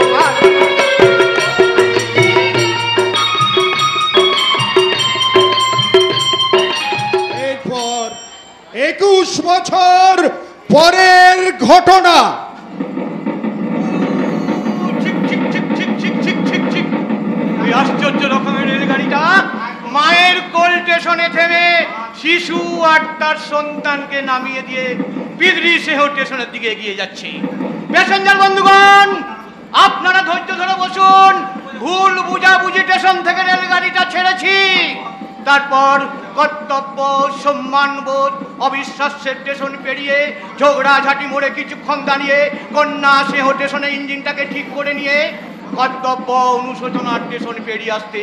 S8: এরপর 21 বছর পরের ঘটনা।
S2: আশ্চর্য রকমের রেলগাড়িটা মায়ের কোল স্টেশনে থেমে শিশু আর তার সন্তানকে নামিয়ে দিয়ে বিদ্রিসেহ স্টেশনের দিকে এগিয়ে যাচ্ছে। প্যাসেঞ্জার বন্ধুগণ, আপনারা ধৈর্য ধরে বসুন। ভুল বুঝাবুঝি স্টেশন থেকে রেলগাড়িটা ছেড়েছি, তারপর কর্তব্য, সম্মানবোধ, অবিশ্বাসের স্টেশন পেরিয়ে ঝগড়াঝাটি মোড়ে কিছুক্ষণ দাঁড়িয়ে কন্যা সেহ স্টেশনে ইঞ্জিনটাকে ঠিক করে নিয়ে কর্তব্য অনুশোচনার স্টেশন পেরিয়ে আসতে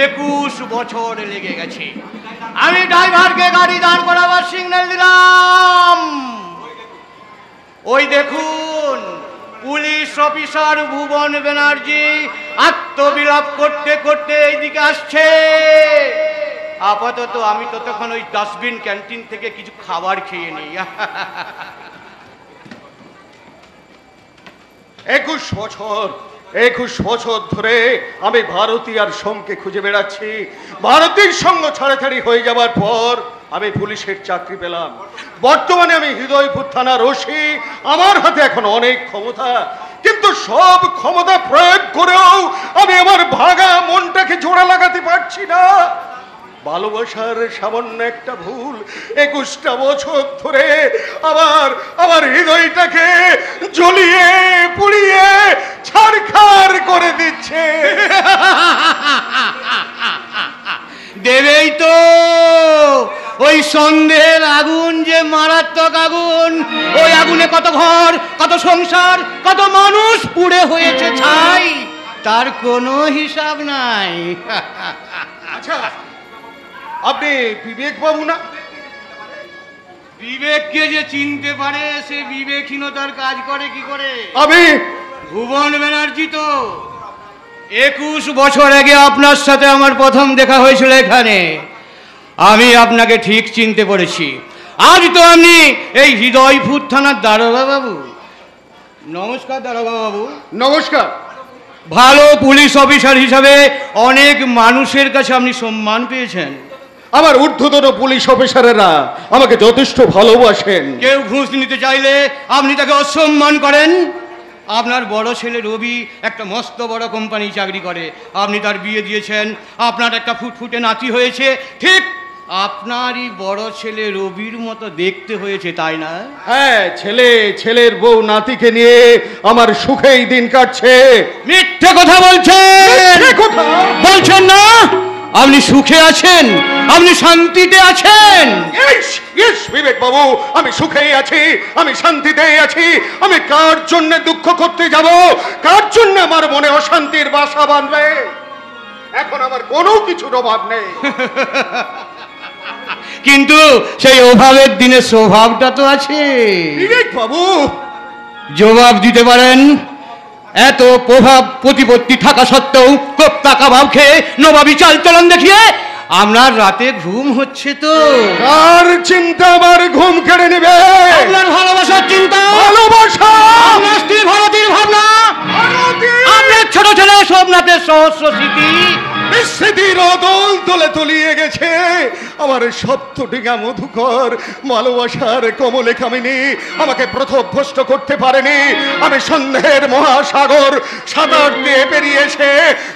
S2: 21 বছর লেগে গেছে। আমি ড্রাইভারকে গাড়ি দাঁড় করাবার সিগন্যাল দিলাম। ওই দেখুন, পুলিশ অফিসার ভুবন ব্যানার্জি আত্মবিলাপ করতে করতে এইদিকে আসছে। আপাতত আমি ততক্ষণ ওই ডাস্টবিন ক্যান্টিন থেকে কিছু খাবার খেয়ে নিই।
S3: 21 বছর ধরে আমি ভারতী আর সোমকে খুঁজে বেড়াচ্ছি। ভারতীর সঙ্গ ছাড়াছাড়ি হয়ে যাবার পর আমি পুলিশের চাকরি পেলাম, বর্তমানে আমি হৃদয়পুর থানার ওসি, আমার হাতে এখন অনেক ক্ষমতা, কিন্তু সব ক্ষমতা প্রয়োগ করেও আমি আমার ভাঙা মনটাকে জোড়া লাগাতে পারছি না। ভালোবাসার সামান্য একটা ভুল 21টা বছর ধরে আমার হৃদয়টাকে জ্বলিয়ে পুড়িয়ে ছারখার করে দিচ্ছে।
S2: দেবেই তো ওই সন্দেহের আগুন, যে মারাত্মক আগুন, ওই আগুনে কত ঘর, কত সংসার, কত মানুষ পুড়ে হয়েছে ছাই, তার কোনো হিসাব নাই।
S3: আচ্ছা, আপনি বিবেক বাবু না?
S2: বিবেককে যে চিনতে পারে সে বিবেকহীনতার কাজ করে কি করে?
S3: আমি
S2: ভুবন ব্যানার্জি তো। 21 বছর আগে আপনার সাথে আমার প্রথম দেখা হয়েছিল এখানে। আমি আপনাকে ঠিক চিনতে পেরেছি। আজ তো আপনি এই হৃদয়পুর থানার দারোগা বাবু। নমস্কার দারোগা বাবু।
S3: নমস্কার।
S2: ভালো পুলিশ অফিসার হিসাবে অনেক মানুষের কাছে আপনি সম্মান পেয়েছেন।
S3: আমার ঊর্ধ্বতন পুলিশ অফিসারেরা আমাকে যথেষ্ট ভালোবাসেন।
S2: কেউ ঘুষ নিতে চাইলে আপনি তাকে অসম্মান করেন। আপনার বড় ছেলে রবি একটা মস্ত বড় কোম্পানি চাকরি করে, আপনি তার বিয়ে দিয়েছেন, আপনার একটা ফুটফুটে নাতি হয়েছে। ঠিক আপনারই বড় ছেলে রবির মতো দেখতে হয়েছে, তাই না?
S3: হ্যাঁ, ছেলের বউ নাতিকে নিয়ে আমার সুখেই দিন কাটছে।
S2: মিথ্যে কথা বলছেন। বলছেন না আপনি সুখে আছেন, আপনি শান্তিতে আছেন।
S3: বিবেক বাবু, আমি সুখেই আছি, আমি শান্তিতেই আছি। আমি কার জন্য দুঃখ করতে যাব, কার জন্য আমার মনে অশান্তির বাসা বাঁধবে? এখন আমার কোনো কিছুর অভাব নেই।
S2: কিন্তু সেই অভাবের দিনে স্বভাবটা তো আছে।
S3: বিবেক বাবু,
S2: জবাব দিতে পারেন? এত প্রভাব প্রতিপত্তি থাকা সত্ত্বেও কোপ্তা কাবাব খেয়ে নবাবি চালচলন দেখিয়ে আপনার রাতে ঘুম হচ্ছে তো?
S3: কার চিন্তা আমার ঘুম কেড়ে নেবে?
S2: আপনার ভালোবাসার চিন্তা।
S3: ভালোবাসা,
S2: আপনার স্ত্রী ভারতীর ভাবনা, আপনার ছোট ছেলে সোমনাথের সহস্র স্মৃতি,
S3: স্মৃতির অদল দলে তলিয়ে গেছে। আমার সপ্তডিঙা মধুকর ভালোবাসার কমলে কামিনী আমাকে প্রথভ্যষ্ট করতে পারেনি। আমি সন্দেহের মহাসাগর সাঁতার দিয়ে পেরিয়ে এসে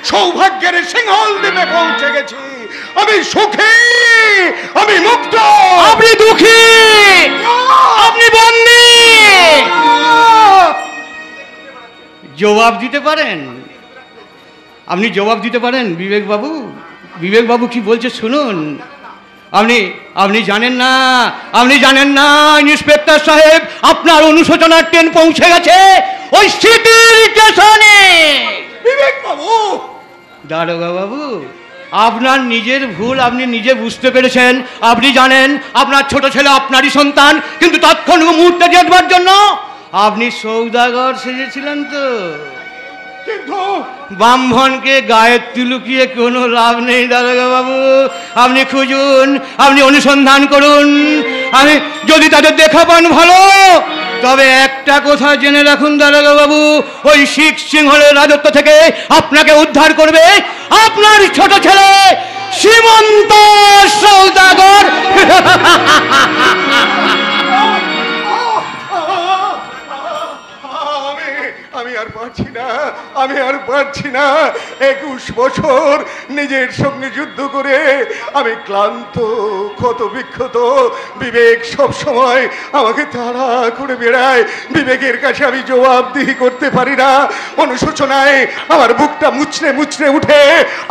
S3: সৌভাগ্যের সিংহল দ্বীপে পৌঁছে গেছি। আমি সুখী, আমি মুক্ত।
S2: আপনি দুঃখী, আপনি বন্দী। জবাব দিতে পারেন? আপনি জবাব দিতে পারেন বিবেক বাবু? বিবেক বাবু কি বলছে শুনুন। আপনি জানেন না, আপনি জানেন না ইন্সপেক্টর সাহেব, আপনার অনুশোচনার ট্রেন পৌঁছে গেছে ওই স্মৃতির স্টেশনে।
S3: বিবেক বাবু,
S2: দারোগা বাবু, আপনার নিজের ভুল আপনি নিজে বুঝতে পেরেছেন। আপনি জানেন আপনার ছোট ছেলে আপনারই সন্তান, কিন্তু তৎক্ষণাৎ মুহূর্তে দেখবার জন্য আপনি সৌদাগর সেজেছিলেন তো।
S3: কিন্তু
S2: ব্রাহ্মণকে গায়ত্রী লুকিয়ে কোনো লাভ নেই দারোগা বাবু। আপনি খুঁজুন, আপনি অনুসন্ধান করুন। আমি যদি তাদের দেখা পান ভালো, তবে একটা কথা জেনে রাখুন দারোগা বাবু, ওই শিখ সিংহলের রাজত্ব থেকে আপনাকে উদ্ধার করবে আপনার ছোট ছেলে সীমন্ত সৌদাগর।
S3: আমি আর পারছি না, আমি আর পারছি না। 21 বছর নিজের সঙ্গে যুদ্ধ করে আমি ক্লান্ত, ক্ষত বিক্ষত। বিবেক সব সময় আমাকে তাড়া করে বেড়ায়। বিবেকের কাছে আমি জবাবদিহি করতে পারি না। অনুশোচনায় আমার বুকটা মুচড়ে মুচড়ে উঠে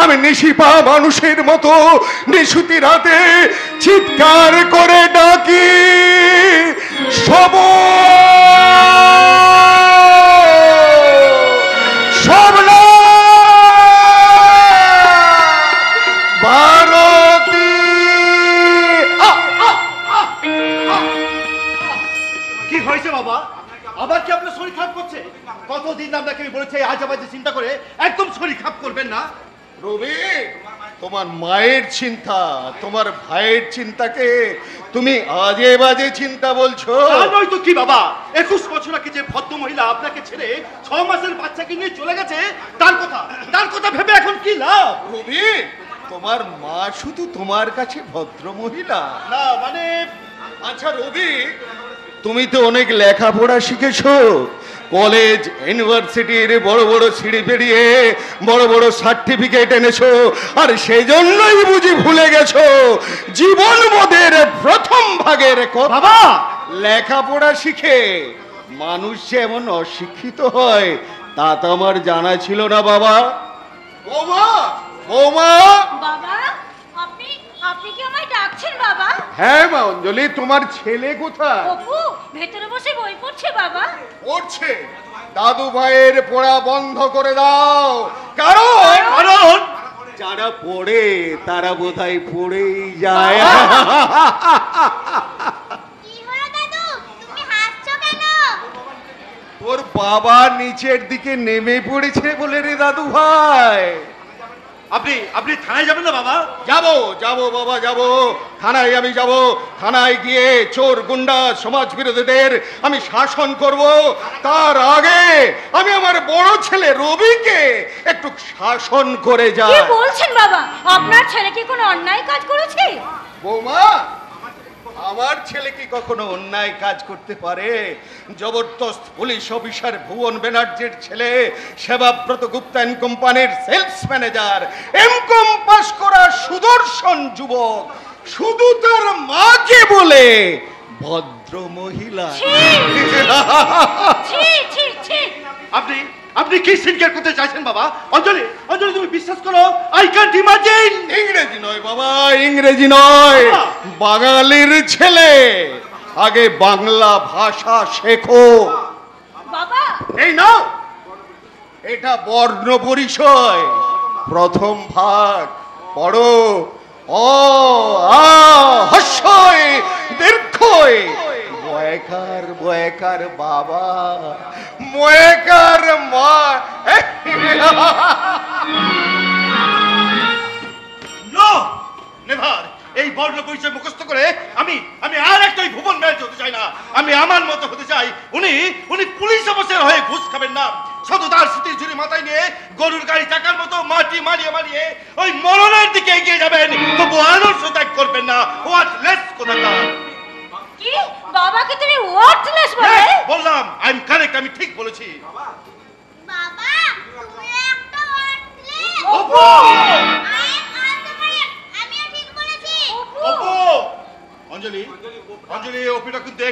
S3: আমি নিশিপা মানুষের মতো নিশুতি রাতে চিৎকার করে ডাকি, সব ভারতী।
S9: কি হয়েছে বাবা? আবার কি আপনার শরীর খারাপ করছে? কতদিন আপনাকে আমি বলেছি আজ আবাজে চিন্তা করে একদম শরীর খারাপ করবেন না।
S3: রবি, তোমার মায়ের চিন্তা, তোমার ভাইয়ের চিন্তাকে তুমি আজে বাজে চিন্তা বলছো?
S9: নয় তো কি বাবা, 21 বছর আগে যে ভদ্র মহিলা আপনাকে ছেড়ে 6 মাসের বাচ্চাকে নিয়ে চলে গেছে, তার কথা ভেবে এখন কি লাভ?
S3: রবি, তোমার মা শুধু তোমার কাছে ভদ্র মহিলা
S9: না মানে
S3: আচ্ছা রবি, তুমি তো অনেক লেখাপড়া শিখেছো, কলেজ ইউনিভার্সিটির বড় বড় সিঁড়ি পেরিয়ে বড় বড় সার্টিফিকেট এনেছো, আর সেজন্যই বুঝি ভুলে গেছো জীবন বোধের প্রথম ভাগের কথা।
S9: বাবা,
S3: লেখাপড়া শিখে মানুষ যে এমন অশিক্ষিত হয় তা তো আমার জানা ছিল না বাবা। বৌমা, বৌমা।
S4: বাবা, আপনি আপনি কি আমায় ডাকছেন বাবা?
S3: হ্যাঁ মা অঞ্জলি, তোমার ছেলে কোথায়?
S4: অপু ভেতরে বসে বই পড়ছে বাবা।
S3: পড়ছে? দাদু ভাইয়ের পড়া বন্ধ করে দাও, কারণ
S9: কারণ
S3: যারা পড়ে তারা বোধহয় পড়েই যায়।
S6: কি হলো দাদু, তুমি হাসছো কেন?
S3: তোর বাবা নিচের দিকে নেমে পড়েছে বলে রে দাদু ভাই।
S9: আপনি থানায় যাবেন না বাবা?
S3: যাবো যাবো বাবা, যাবো থানায়, আমি যাব। থানায় গিয়ে চোর গুন্ডা সমাজ বিরোধীদের আমি শাসন করব। তার আগে আমি আমার বড় ছেলে রবিকে একটু শাসন করে
S4: কি
S3: যাই।
S4: বলছেন বাবা? আপনার ছেলে কি কোনো অন্যায় কাজ করেছে?
S3: বৌমা, আমার ছেলে কি কখনো অন্যায় কাজ করতে পারে? জবরদস্ত পুলিশ অফিসার ভুবন ব্যানার্জির ছেলে সেবাব্রত গুপ্তা এন্ড কোম্পানির সেলস ম্যানেজার, এমকম পাস করা সুদর্শন যুবক, শুধু তার মাকে বলে ভদ্র মহিলা।
S4: ছি ছি ছি।
S9: আপনি কি সিনকেট করতে চাইছেন বাবা? অঞ্জলি, অঞ্জলি তুমি বিশ্বাস করো, আই ক্যান্ট ইমাজিন।
S3: ইংরেজি নয় বাবা, ইংরেজি নয়, বাঙালির ছেলে, আগে বাংলা ভাষা শেখো।
S4: বাবা,
S3: এই নাও, এটা বর্ণ পরিচয়, প্রথম ভাগ পড়ো। অ আ হস্যই দীর্ঘই বয়কার বয়কার বাবা, ময়কার মা।
S9: No never. এই বর্ণ পরিচয় মুখস্থ করে আমি আর একটা ভুবন ম্যাচ হতে চাই না। আমি আমার মতো হতে চাই। উনি পুলিশ অফিসার হয়ে ঘুষ খাবেন না, শুধু তার স্মৃতির ঝুড়ি মাথায় নিয়ে গরুর গাড়ি চাকার মতো মাটি মারিয়ে মারিয়ে ওই মরণের দিকে এগিয়ে যাবেন, তবু আদর্শ ত্যাগ করবেন না। ওয়ার্থলেস কোথাকার।
S4: কি বাবাকে তুমি ওয়ার্থলেস বলে?
S9: বললাম আই এম কারেক্ট, আমি ঠিক বলেছি।
S6: বাবা, তুমি একটা wordless.
S9: Apu!
S6: I am also correct, আমিও ঠিক বলেছি।
S9: অপু! অঞ্জলি, অঞ্জলি, অপিটা কিন্তু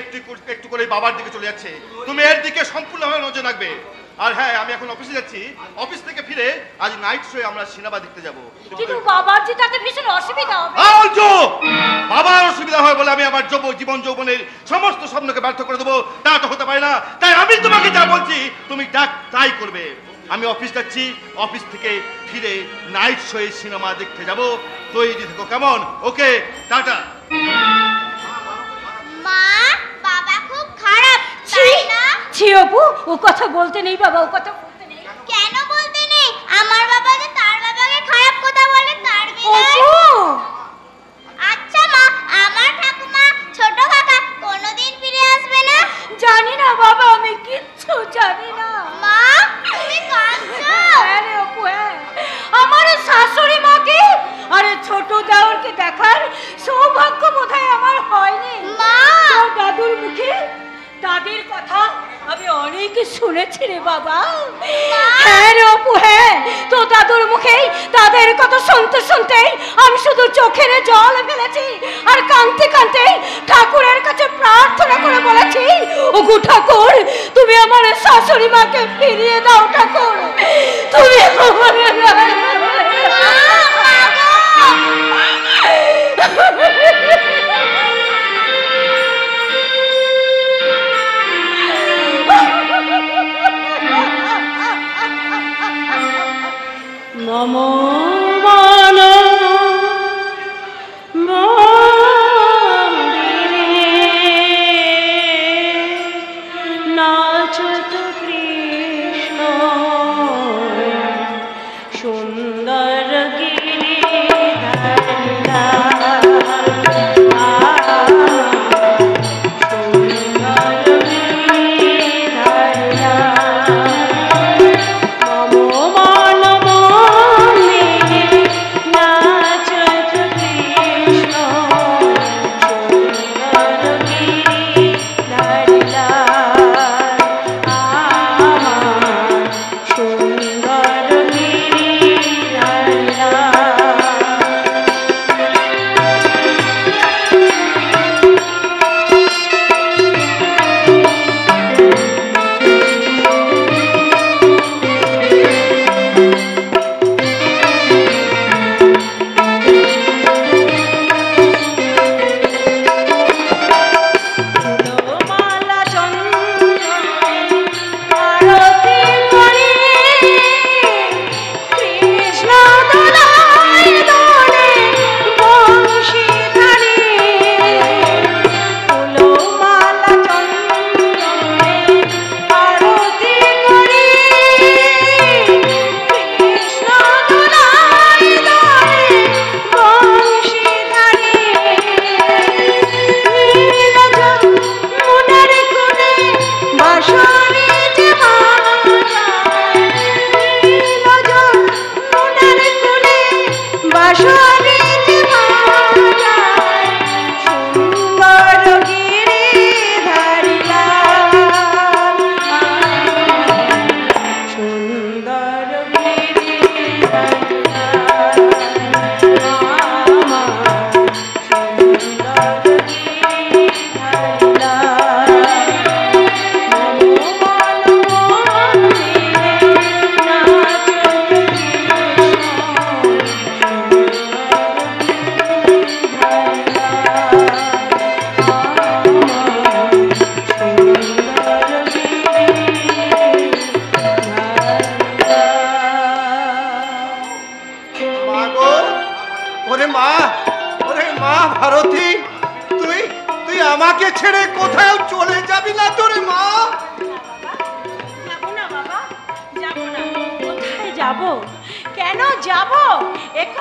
S9: একটু করে বাবার দিকে চলে যাচ্ছে। তুমি এর দিকে সম্পূর্ণভাবে নজর রাখবে। আর হ্যাঁ, আমি এখন অফিসে যাচ্ছি। অফিস থেকে ফিরে আজ নাইট শোয়ে আমরা সিনেমা দেখতে যাব।
S4: কিন্তু বাবার যে তাতে ভীষণ অসুবিধা হবে।
S9: বাবার অসুবিধা হয় বলে আমি আমার জীবন যৌবনের সমস্ত স্বপ্নকে ব্যর্থ করে দেবো, তা তো হতে পারে না। তাই আমি তোমাকে যা বলছি তুমি তাই করবে। আমি অফিস যাচ্ছি, অফিস থেকে ফিরে নাইট শোয়ে সিনেমা দেখতে যাব। তৈরি থেকো, কেমন? ওকে, টাটা।
S6: মা, বাবা খুব খারাপ, তাই না?
S4: ছি অপু, ও কথা বলতে নেই বাবা, ও কথা বলতে নেই।
S6: কেন বলতে নেই? আমার বাবা যে তার বাবাকে খারাপ কথা বলে তার বিনায়।
S4: অপু!
S6: আচ্ছা মা, আমার ঠাকুমা ছোট কাকা কোনোদিন ফিরে আসবে না?
S4: জানি না বাবা, আমি কিচ্ছু জানি না।
S6: মা, তুমি কাঁদছো?
S4: হ্যাঁ রে অপু, হ্যাঁ। আমার শাশুড়ি মাকে আরে ছোট দেওরকে দেখার সৌভাগ্য বোধহয় আমার হয়নি।
S6: মা!
S4: তোর দাদুর মুখে তাদের কথা আমি অনেক শুনেছি রে বাবা। হ্যাঁ রে অপু, হ্যাঁ, তো দাদুর মুখেই তাদের কথা শুনতে শুনতেই আমি শুধু চোখের জল ফেলেছি, আর কাঁদতে কাঁদতে ঠাকুরের কাছে প্রার্থনা করে বলেছি, ওগো ঠাকুর, তুমি আমার শাশুড়ি মাকে ফিরিয়ে দাও ঠাকুর, তুমি নমো মন্দিরে নাচত কৃষ্ণ সুন্দর গিরিধারীরা। সুন্দর গিরিধারীরা। নমো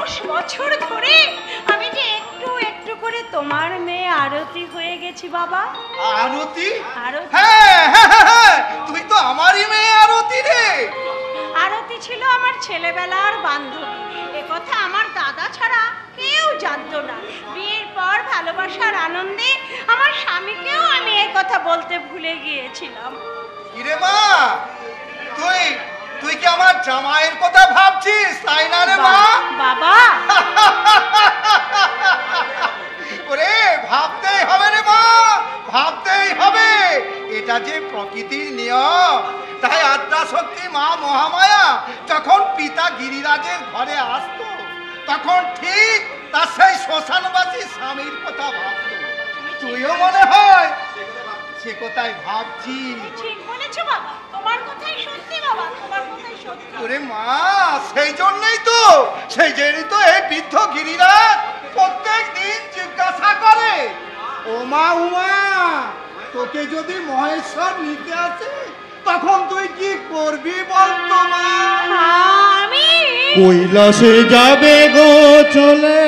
S4: 10 বছর ধরে আমি যে একটু একটু করে তোমার মেয়ে আরতি হয়ে গেছি বাবা।
S7: আরতি?
S4: আরতি?
S7: হ্যাঁ হ্যাঁ হ্যাঁ, তুই তো আমারই মেয়ে আরতি রে।
S4: আরতি ছিল আমার ছেলেবেলার বান্ধবী, এ কথা আমার দাদা ছাড়া কেউ জানতো না। বিয়ের পর ভালোবাসার আনন্দে আমার স্বামীকেও আমি এই কথা বলতে ভুলে গিয়েছিলাম।
S7: কিরে মা, তুই কি আমার জামাইয়ের কথা ভাবছিস তাই না রে মা?
S4: বাবা
S7: ওরে ভাবতেই হবে রে মা, ভাবতেই হবে। এটা যে প্রকৃতির নিয়ম। তাই আদ্যা শক্তি মা মহামায়া যখন পিতা গিরিরাজের ঘরে আসতো, তখন ঠিক তার সেই শ্মশানবাসী স্বামীর কথা ভাবতো। তুইও মনে হয় সে কথাই ভাবছি।
S4: ঠিক বলেছো বাবা, তোমার কথাই সত্যি বাবা, তোমার কথাই সত্যি।
S7: ওরে মা, সেই জন্যই তো এই বৃদ্ধ গিরিরাজ প্রত্যেক দিন জিজ্ঞাসা করে, ও মা উমা, তোকে যদি মহেশ্বর নিতে আসে তখন তুই কি করবি বলতো মা?
S4: আমি
S8: কৈলাসে যাবে গো চলে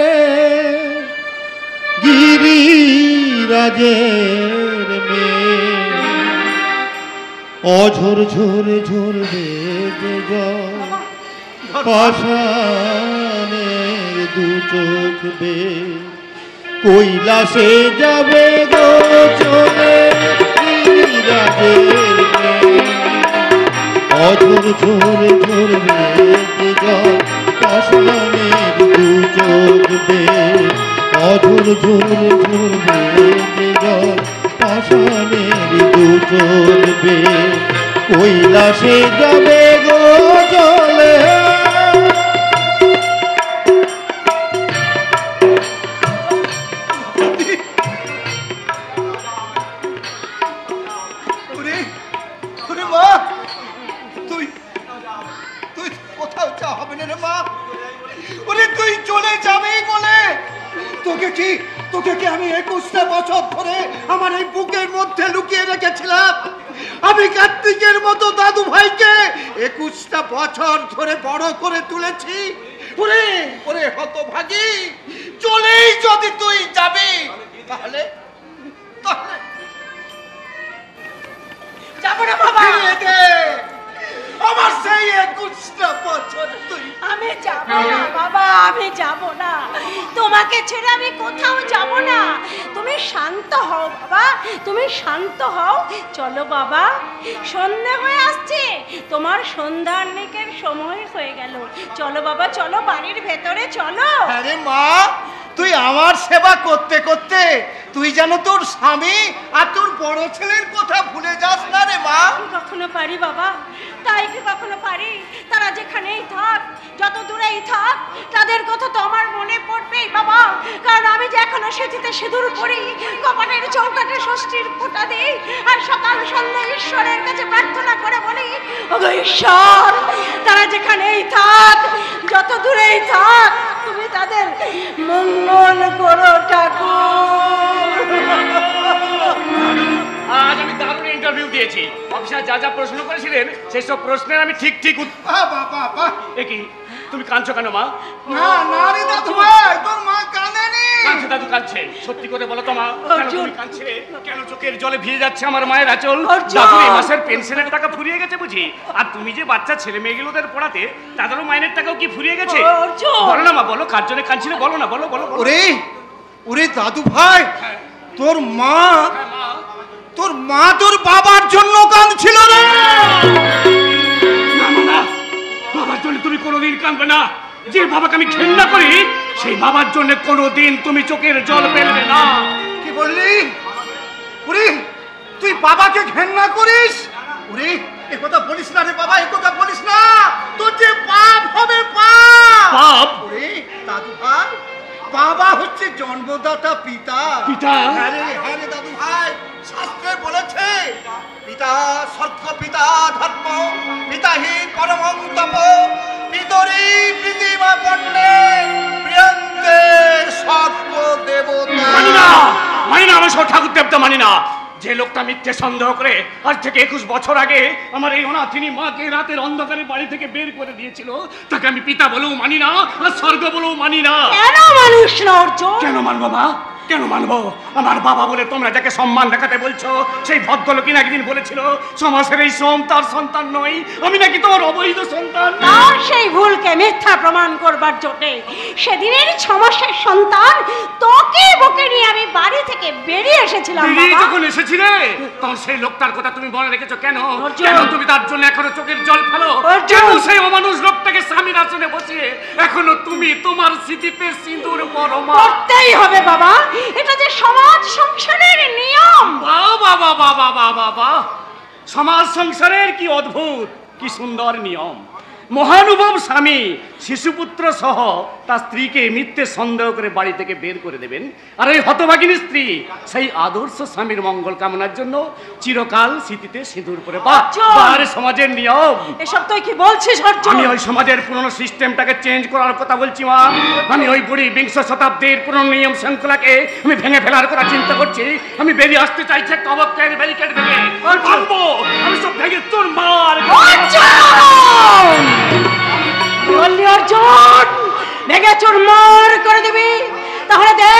S8: গিরিরাজের মেয়ে, অঝর ঝরে ঝরবে যে জল, পাষাণের দু চোখ বে। কৈলাসে যাবে গো চলে গিরিরাজের মেয়ে, অঝর ঝরে ঝরবে যে জল, পাষাণের দু চোখ বে। অঝর ঝরে ঝরবে যে জল, পাষাণের দু চোখ বে। কৈলাসে যাবে গো চলে।
S7: তুই কোথাও যা হবে না রে মা। ওরে তুই চলে যাবে বলে তোকে কি আমি 21টা বছর ধরে আমার এই বুকের মধ্যে লুকিয়ে রেখেছিলাম। আমি কার্তিকের মতো দাদু ভাইকে 21টা বছর ধরে বড় করে তুলেছি। ওরে ওরে হতভাগী, চলেই যদি তুই যাবি তাহলে
S4: যাবো না বাবা।
S7: আমার সেই 21টা বছর তুই।
S4: আমি যাব না বাবা, আমি যাব না, তোমাকে ছেড়ে আমি কোথাও যাব না। তুমি শান্ত হও বাবা, তুমি শান্ত হও। চলো বাবা, সন্ধে হয়ে আসছে, তোমার সন্ধ্যার্নিকের সময় হয়ে গেল। চলো বাবা, চলো বাড়ির ভেতরে চলো।
S7: আরে মা, তুই আমার সেবা করতে করতে তুই যেন তোর স্বামী আর তোর বড় ছেলের কথা ভুলে যাস না রে মা।
S4: কখনো পারি বাবা, তাই কি কখনো পারি? তারা যেখানেই থাক, যত দূরেই থাক, তাদের কথা তো আমার মনে পড়বেই বাবা। কারণ আমি যে এখনো সেটিতে সিঁদুর পরি, কপাটের চৌকাটে ষষ্ঠীর ফোঁটা দিই, আর সকাল সন্ধ্যা ঈশ্বরের কাছে প্রার্থনা করে বলি, ওগো ঈশ্বর, তারা যেখানেই থাক, যত দূরেই থাক, তুমি তাদের মঙ্গল করো ঠাকুর।
S2: আজ আমি দারুণ ইন্টারভিউ দিয়েছি। অফিসার যা যা প্রশ্ন করেছিলেন সেই সব প্রশ্নের আমি ঠিক ঠিক কি তুমি কাঁদছো কেন মা?
S7: না না রে দাদু ভাই, তোর মা কাঁদেনি।
S2: কাঁদছে দাদু, কাঁদছে। সত্যি করে বলো তো মা, কেন তুমি কাঁদছিলে? কেন চোখের জলে ভিজে যাচ্ছে আমার মায়ের আঁচল? দাদুর এই মাসের পেনশনের টাকা ফুরিয়ে গেছে বুঝি? আর তুমি যে বাচ্চা ছেলে মেয়েগুলোদের পড়াতে, তাদেরও মাইনের টাকাও কি ফুরিয়ে গেছে? বলো না মা, বলো কার জন্য কাঁদছিলে, বলো না, বলো বলো।
S7: ওরে ওরে দাদু ভাই, তোর মা তোর বাবার জন্য কাঁদছিল রে।
S2: না না, বাবার জন্য তুমি কোনোদিন কাঁদবে না। যে বাবাকে আমি ঘৃণা করি, সেই বাবার জন্য কোনোদিন তুমি চোখের জল ফেলবে না।
S7: কি বললি? ওরে তুই বাবাকে ঘৃণা করিস? ওরে এ কথা বলিস না রে বাবা, এ কথা বলিস না, তোর যে পাপ হবে, পাপ। ওরে দাদু ভাই, বাবা হচ্ছে জন্মদাতা পিতা। হ্যাঁ রে দাদু ভাই, শাস্ত্রে বলেছে, পিতা স্বর্গ পিতা ধর্ম, পিতাহি পরমং তপ, পিতরি প্রীতিমা পণ্যে প্রিয়ন্তে সর্ব দেবতা।
S2: মানি না, আমি সব ঠাকুর দেবতা মানি না। যে লোকটা মিথ্যে সন্দেহ করে আজ থেকে 21 বছর আগে আমার এই অনাথিনী মাকে রাতের অন্ধকারে বাড়ি থেকে বের করে দিয়েছিল, তাকে আমি পিতা বলেও মানি না আর স্বর্গ বলেও মানি না।
S4: কেন মানুষ না অর্জুন?
S2: কেন মানবো মা, কেন মানবো? আমার বাবা বলে তোমরা যাকে সম্মান দেখাতে বলছো, সেই ভদ্রলোকই না একদিন বলেছিল সমাজের এই শ্রম তার সন্তান নয়, আমি নাকি তোমার অবৈধ সন্তান।
S4: তার সেই ভুলকে মিথ্যা প্রমাণ করবার জন্যে সেদিনের 6 মাসের সন্তান তোকে বুকে নিয়ে আমি বাড়ি থেকে বেরিয়ে এসেছিলাম।
S2: যখন এসেছিলে তখন সেই লোকটার কথা তুমি মনে রেখেছো কেন? কেন তুমি তার জন্য এখনো চোখের জল ফেলো? কেন সেই অমানুষ লোকটাকে স্বামীর আসনে বসিয়ে এখনো তুমি তোমার স্মৃতিতে সিঁদুর পরো?
S4: করতেই হবে বাবা, এটা যে সমাজ সংসারের নিয়ম।
S2: বাবা বাবা বাবা বাবা, সমাজ সংসারের কি অদ্ভুত, কি সুন্দর নিয়ম। মহানুভব স্বামী শিশুপুত্র সহ তার স্ত্রীকে মিথ্যে সন্দেহ করে বাড়ি থেকে বের করে দেবেন, আর এই হতভাগিনী স্ত্রী সেই আদর্শ স্বামীর মঙ্গল কামনার জন্য চিরকাল স্মৃতিতে সিঁদুর পরে বাড়ি সমাজের নিয়ম।
S4: এসব তুই কি বলছিস অর্জুন?
S2: আমি ওই সমাজের পুরনো সিস্টেমটাকে চেঞ্জ করার কথা বলছি মা। আমি ওই বুড়ি 20 শতাব্দীর পুরনো নিয়ম শৃঙ্খলাকে আমি ভেঙে ফেলার কথা চিন্তা করছি। আমি বেরিয়ে আসতে চাইছি একটা অবক্ষয়ের ব্যারিকেড ভেঙে। আমি সব ভেঙে তোর মার
S4: অর্জুন ভেঙে চুরমার করে দিবি? তাহলে দে,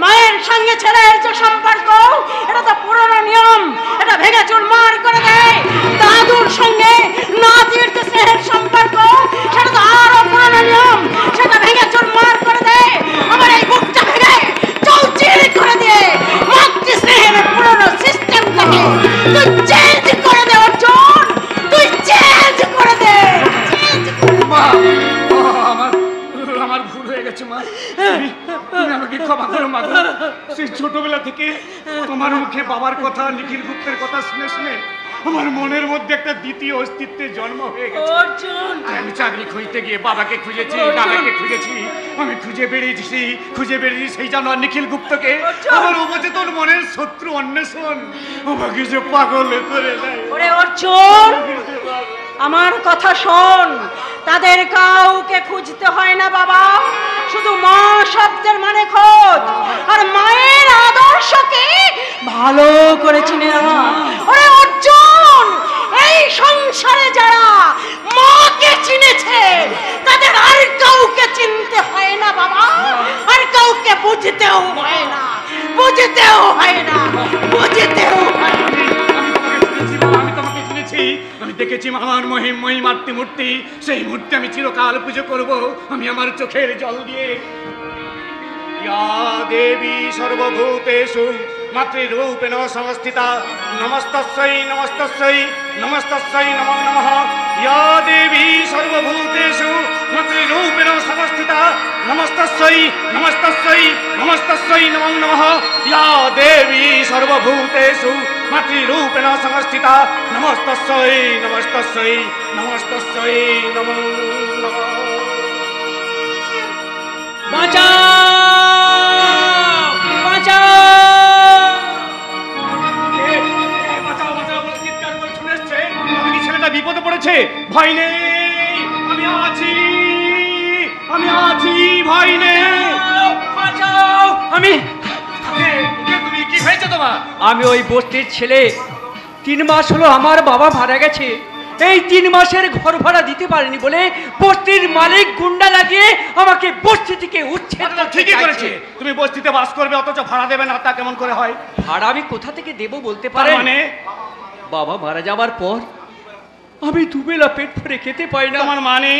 S4: মায়ের সঙ্গে ছেলের যে সম্পর্ক এটা তো পুরনো নিয়ম, এটা ভেঙে চুরমার করে দে। দাদুর সঙ্গে নাতির যে স্নেহের সম্পর্ক সেটা তো আরো পুরনো নিয়ম, সেটা ভেঙে চুরমার করে দে। আমার এই বুকটা ভেঙে চৌচির করে দিয়ে মাতৃ স্নেহের পুরনো সিস্টেমটাকে তুই চেঞ্জ করে দে অর্জুন, তুই চেঞ্জ করে দে।
S2: আমার ভুল হয়ে গেছে মা, তুমি আমাকে ক্ষমা করো মা। সেই ছোটবেলা থেকে তোমার মুখে বাবার কথা, নিখিল গুপ্তের কথা শুনে শুনে আমার মনের মধ্যে একটা দ্বিতীয় অস্তিত্বের জন্ম হয়ে গেছে। আমি চাকরি খুঁজতে গিয়ে বাবাকে খুঁজেছি, দাদাকে খুঁজেছি, আমি খুঁজে বেরিয়েছি সেই জানোয়ার নিখিল গুপ্তকে। আমার অবচেতন মনের শত্রু অন্বেষণ আমাকে যে পাগল করে দেয়।
S4: ওরে অর্জুন, আমার কথা শোন, তাদের কাউকে খুঁজতে হয় না বাবা, শুধু মা শব্দের মানে খোঁজ, আর মায়ের আদর্শকে ভালো করে চিনে না। ওরে অর্জুন, এই সংসারে যারা মাকে চিনেছে তাদের আর কাউকে চিনতে হয় না বাবা, আর কাউকে বুঝতেও হয় না, বুঝতেও হয় না, বুঝতেও হয় না।
S2: আমি দেখেছি আমার মহিময়ী মাতৃমূর্তি, সেই মূর্তি আমি চিরকাল পুজো করব আমি আমার চোখের জল দিয়ে। ইয়া দেবী সর্বভূতেষু মাতৃরূপেণ সংস্থিতা নমস্তস্যৈ নমস্তস্যৈ নমস্তস্যৈ নমো নমঃ। ইয়া দেবী সর্বভূতেষু মাতৃরূপেণ সংস্থিতা নমস্তস্যৈ নমস্তস্যৈ নমস্তস্যৈ নমো নমঃ। ইয়া দেবী সর্বভূতেষু মাতৃরূপেণ সংস্থিতা নমস্তস্যৈ নমস্তস্যৈ নমস্তস্যৈ নমো নমঃ। বিপদে পড়েছে, ভয় নেই, আমি আছি, আমি আছি, ভয় নেই।
S10: আমি
S2: তুমি কি হয়েছে তোমার?
S10: আমি ওই বস্তির ছেলে, 3 মাস হলো আমার বাবা মারা গেছে। এই 3 মাসের ঘর ভাড়া দিতে পারেনি বলে বস্তির মালিক গুন্ডা লাগিয়ে আমাকে বস্তি থেকে উচ্ছেদ করতে
S2: ঠিকই করেছে। তুমি বস্তিতে বাস করবে অথচ ভাড়া দেবে না, তা কেমন করে হয়?
S10: ভাড়া আমি কোথা থেকে দেব বলতে পারেন?
S2: মানে
S10: বাবা মারা যাবার পর আমি দুবেলা পেট ভরে খেতে পাই না।
S2: তোমার মানে?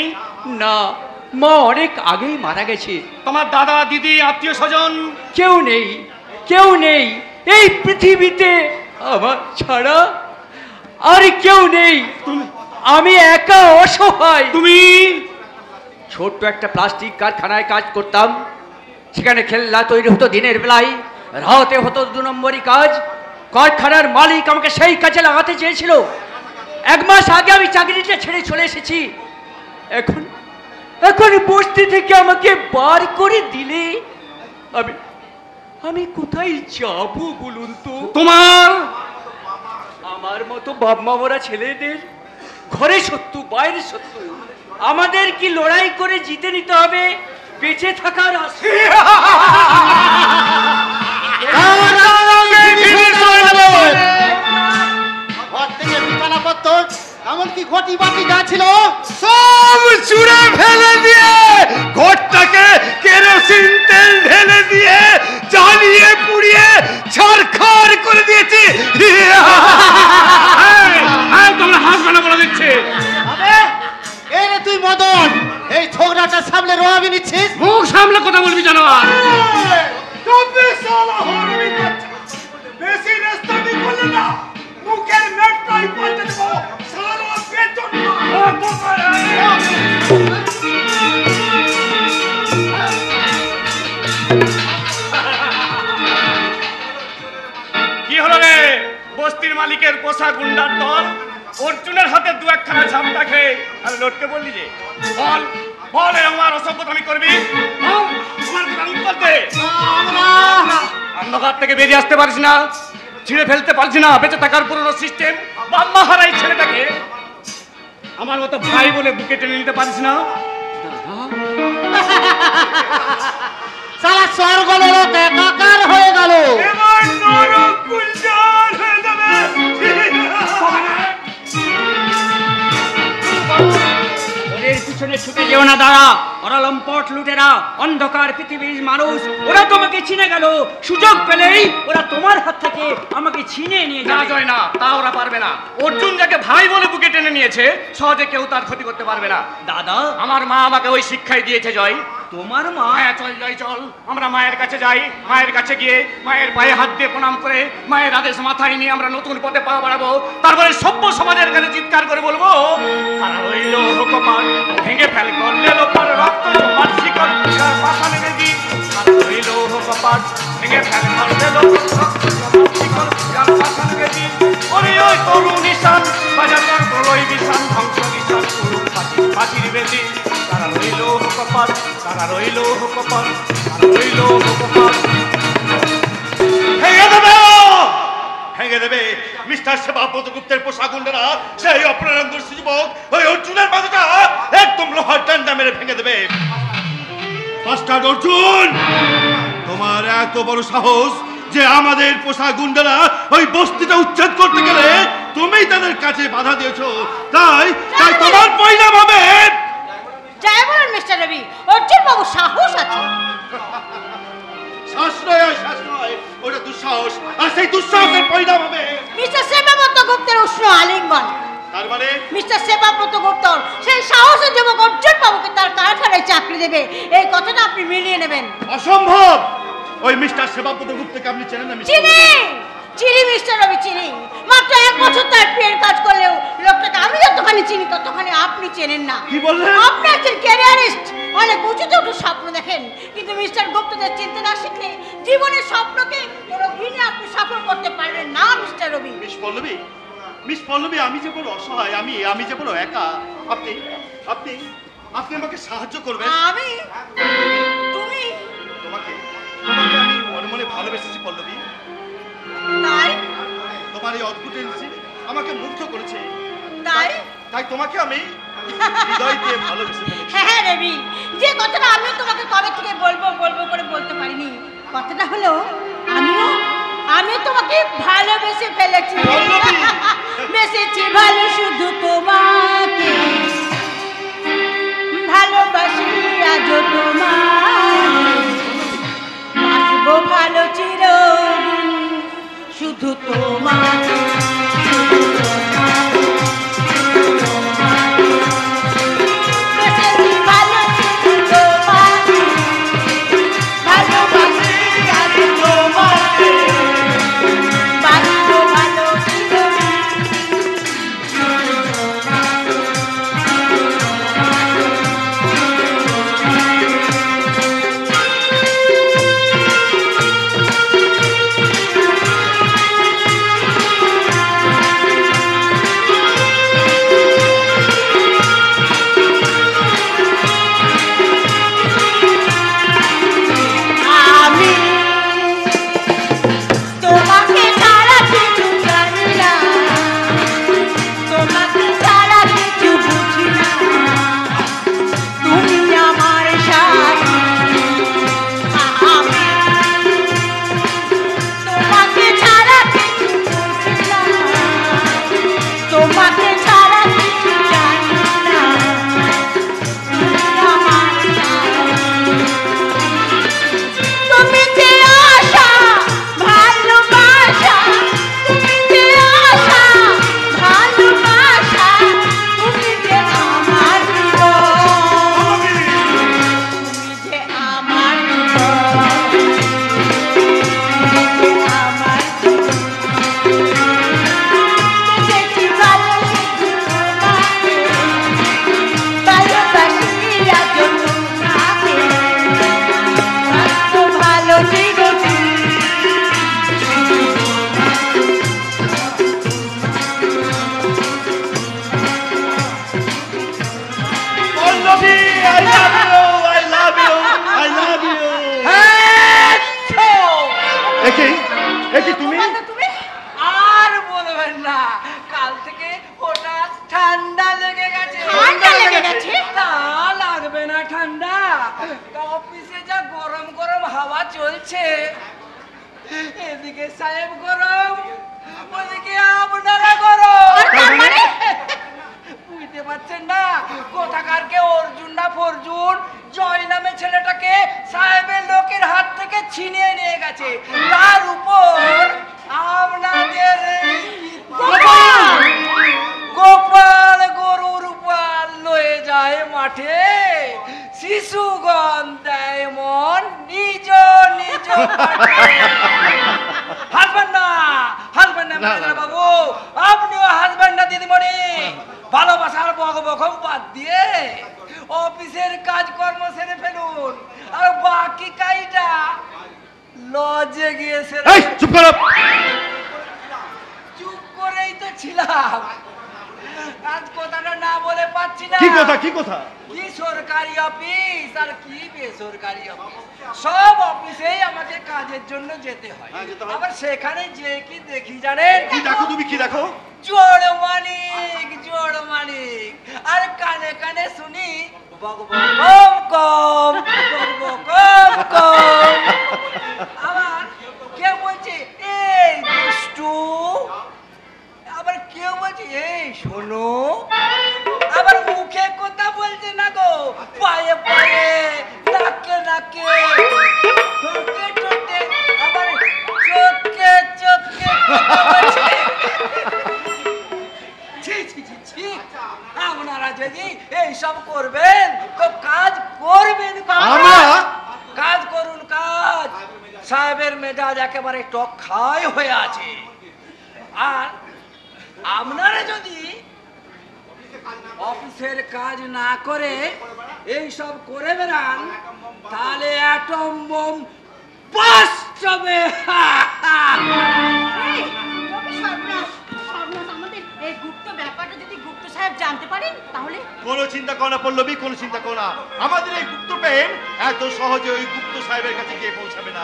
S10: না, মা অনেক আগেই মারা গেছে।
S2: তোমার দাদা, দিদি, আত্মীয় স্বজন
S10: কেউ নেই, কেউ নেই এই পৃথিবীতে আমার ছাড়া, আর কেউ নেই। আমি একা অসহায়।
S2: তুমি?
S10: ছোট্ট একটা প্লাস্টিক কারখানায় কাজ করতাম, সেখানে খেলনা তৈরি হতো দিনের বেলায়, রাতে হতো 2 নম্বরই কাজ। কারখানার মালিক আমাকে সেই কাজে লাগাতে চেয়েছিল। 1 মাস আগে আমি চাকরিটা ছেড়ে চলে এসেছি। এখন বস্তি থেকে আমাকে বার করে দিলে আমি কোথায় যাব বলুন তো? আমার মতো বাপ মামরা ছেলেদের ঘরে শত্রু, বাইরে শত্রু, আমাদের কি লড়াই করে জিতে নিতে হবে বেঁচে থাকার আশা?
S7: আসবাবপত্র এমনকি ঘটি বাটি যা ছিল
S2: সব চুড়ে ফেলে দিয়ে ঘরটাকে কেরোসিন তেল ঢেলে দিয়ে জ্বালিয়ে পুড়িয়ে ছারখার করে দিয়েছি। তোমরা হাসবে না বলে দিচ্ছে।
S7: এই রে তুই মদন, এই ছোকরাটা সামনে রোয়াবি নিচ্ছিস?
S2: মুখ সামলে কথা বলবি জানোয়ার।
S9: বেশি রাস্তামি করলে না মুখের মেটটাই পাল্টে দেবো সারা বেতন
S2: কি হলো রে? বস্তির মালিকের পোষা গুন্ডার দল অর্জুনের হাতে দু একখানা ঝাপটা খেয়ে আর লটকে বললি যে বল বল আমার অসভ্যতামি করবি? আমার উত্তর দে। অন্ধকার থেকে বেরিয়ে আসতে পারিস না, ছিঁড়ে ফেলতে পারছি না বেঁচে থাকার পুরনো সিস্টেম। বাম্মা হারাই ছেলেটাকে আমার মতো ভাই বলে বুকে টেনে নিতে পারিস না।
S7: সারা স্বর্গ লোক একাকার হয়ে গেল।
S9: এবার নরক গুলজার হয়ে যাবে।
S10: ওদের পিছনে ছুটে যেও না দাঁড়া, ওরা লম্পট লুটেরা, অন্ধকার পৃথিবীর মানুষ। ওরা তোমাকে চিনে গেল, সুযোগ পেলেই ওরা তোমার হাত থেকে আমাকে ছিনিয়ে নিয়ে
S2: না
S10: যাবে।
S2: জয় না, তা ওরা পারবে না। অর্জুন যাকে ভাই বলে বুকে টেনে নিয়েছে সহজে কেউ তার ক্ষতি করতে পারবে না।
S10: দাদা,
S2: আমার মা আমাকে ওই শিক্ষাই দিয়েছে জয়।
S10: তোমার মা?
S2: হ্যাঁ চল জয় চল, আমরা মায়ের কাছে যাই। মায়ের কাছে গিয়ে মায়ের পায়ে হাত দিয়ে প্রণাম করে মায়ের আদেশ মাথায় নিয়ে আমরা নতুন পথে পা বাড়াবো। তারপরে সভ্য সমাজের কাছে চিৎকার করে বলবো, তারা রইল কপাল ভেঙে ফেল করলে লোপার রক্ত জমার শিকড় পাশা নেমে দিই। তারা রইল কপাল ভেঙে ফেল করলে লোপার রক্ত জমার শিকড় পাশা নেমে দিই। ওরে ওই তরুণ নিশান বাজার কর প্রলয় বিশান ধ্বংস নিশান করুন পাখির বেদি। তারা রইল কপাল, তারা রইল কপাল, তারা রইল কপাল। ভেঙে দেবে, ভেঙে দেবে মিস্টার সেবাব্রত গুপ্তের পোষা গুন্ডারা সেই অপ্রারঙ্গের যুবক ওই অর্জুনের মাথাটা একদম লোহার ডান্ডা মেরে ভেঙে দেবে। মাস্টার অর্জুন, তোমার এত বড় সাহস যে আমাদের পোষা গুন্ডারা ওই বস্তিটা উচ্ছেদ করতে গেলে তুমি তাদের কাছে বাধা দিয়েছো, তাই তাই তোমার পরিণাম হবে।
S4: যাই বলেন মিস্টার রবি, অর্জুন বাবু সাহস আছে।
S9: শাসনয় ওটা দুঃসাহস, আর সেই দুঃসাহসের পরিণাম হবে
S4: মিস্টার সেবাব্রত গুপ্তের উষ্ণ আলিঙ্গন।
S9: তার মানে
S4: মিস্টার সেবাব্রত গুপ্ত সেই সাহসের যুবক অর্জুন বাবুকে তার কারখানায় চাকরি দেবে, এই কথাটা আপনি মিলিয়ে নেবেন।
S9: অসম্ভব। ওই মিস্টার সেবাব্রত গুপ্তকে আপনি চেনেন না?
S4: চিনি চিনি মিস্টার রবি, চিনি। মাত্র 1 বছর তার পেয়ের কাজ করলেও লোকটাকে আমি যতখানি চিনি ততখানি আপনি চেনেন না।
S9: কি বললেন?
S4: আপনি একজন ক্যারিয়ারিস্ট, অনেক উঁচুতে উঠে স্বপ্ন দেখেন, কিন্তু মিস্টার গুপ্তদের চিনতে না শিখলে জীবনের স্বপ্নকে কোনো দিনে আপনি সফল করতে পারবেন না মিস্টার রবি।
S9: মিস পল্লবী, মিস পল্লবী, আমি যে বড় অসহায়, আমি যে বড় একা। আপনি আপনি আপনি আমাকে সাহায্য করবেন।
S4: আমি? তুমি?
S9: তোমাকে তোমাকে আমি মনে মনে ভালোবেসেছি পল্লবী।
S4: তাই?
S9: তোমার এই অদ্ভুত ইনসিড আমাকে মুগ্ধ করেছে।
S4: তাই?
S9: তাই তোমাকে আমি হৃদয় দিয়ে ভালোবেসে ফেলেছি।
S4: হ্যাঁ রবি, যে কথাটা আমিও তোমাকে কবে থেকে বলবো বলবো করে বলতে পারিনি, কথাটা হলো আমি তোমাকে ভালোবেসে ফেলেছি। বেসেছি ভালো শুধু তোমাকে, ভালোবাসি আজও তোমায়, বাসবো ভালো চিরদিন শুধু তোমাকে।
S9: তুমি
S10: আর বলবেন না, কাল থেকে হঠাৎ ঠান্ডা লেগে গেছে।
S4: ঠান্ডা লেগে গেছে?
S10: তা লাগবে না ঠান্ডা, তা অফিসে যা গরম গরম হাওয়া চলছে, এদিকে সাহেব গরম, ওদিকে আপনারা গরম। বুঝতে পারছেন না, কোথাকারকে অর্জুন না ফরজুন জয় নামে ছেলেটাকে সাহেবের লোকের হাত থেকে ছিনিয়ে নিয়ে গেছে। তার উপর আপনাদের গোপাল গরুর পাল লয়ে যায় মাঠে, শিশুগণ দেয় মন নিজ নিজ হাসবেন না, হাসবেন না ম্যানেজার বাবু, আপনিও হাসবেন না দিদিমণি। ভালোবাসার বকবকম বাদ দিয়ে অফিসের কাজকর্ম সেরে ফেলুন, আর বাকি কাজটা লজে গিয়ে সেরে।
S9: চুপ করো।
S10: চুপ করেই তো ছিলাম, আজ কথাটা না বলে পাচ্ছি না।
S9: কি কথা, কি কথা?
S10: কি সরকারি অফিস আর কি বেসরকারি অফিস, সব অফিসেই আমাকে কাজের জন্য যেতে হয়। আবার সেখানে যে কি দেখি জানেন?
S9: কি দেখো তুমি, কি দেখো?
S10: জোড় মানিক, জোড় মানিক, আর কানে কানে শুনি বকবক কম কম, বকবক কম কম। আবার কেউ বলছে এই দুষ্টু, আবার কেউ বলছে এই শোনো, আবার মুখে কথা বলছে না গো, পায়ে পায়ে, নাকে নাকে, ঠোঁটে ঠোঁটে, আবার চোখে চোখে কথা বলছে। ছি ছি ছি ছি, আপনারা যদি এইসব করবেন তো কাজ করবেন
S9: আমরা?
S10: কাজ করুন কাজ। সাহেবের মেজাজ একেবারে টক খাই হয়ে আছে, আর আপনারা যদি অফিসের কাজ না করে এই সব করে বেড়ান, তাহলে অ্যাটম বোম বাস্ট হবে।
S4: এই গুপ্ত ব্যাপারটা যদি গুপ্ত সাহেব জানতে পারেন তাহলে?
S9: কোনো চিন্তা করো না পল্লবী, কোনো চিন্তা করো না। আমাদের এই গুপ্ত প্রেম এত সহজে ওই গুপ্ত সাহেবের কাছে গিয়ে পৌঁছাবে না।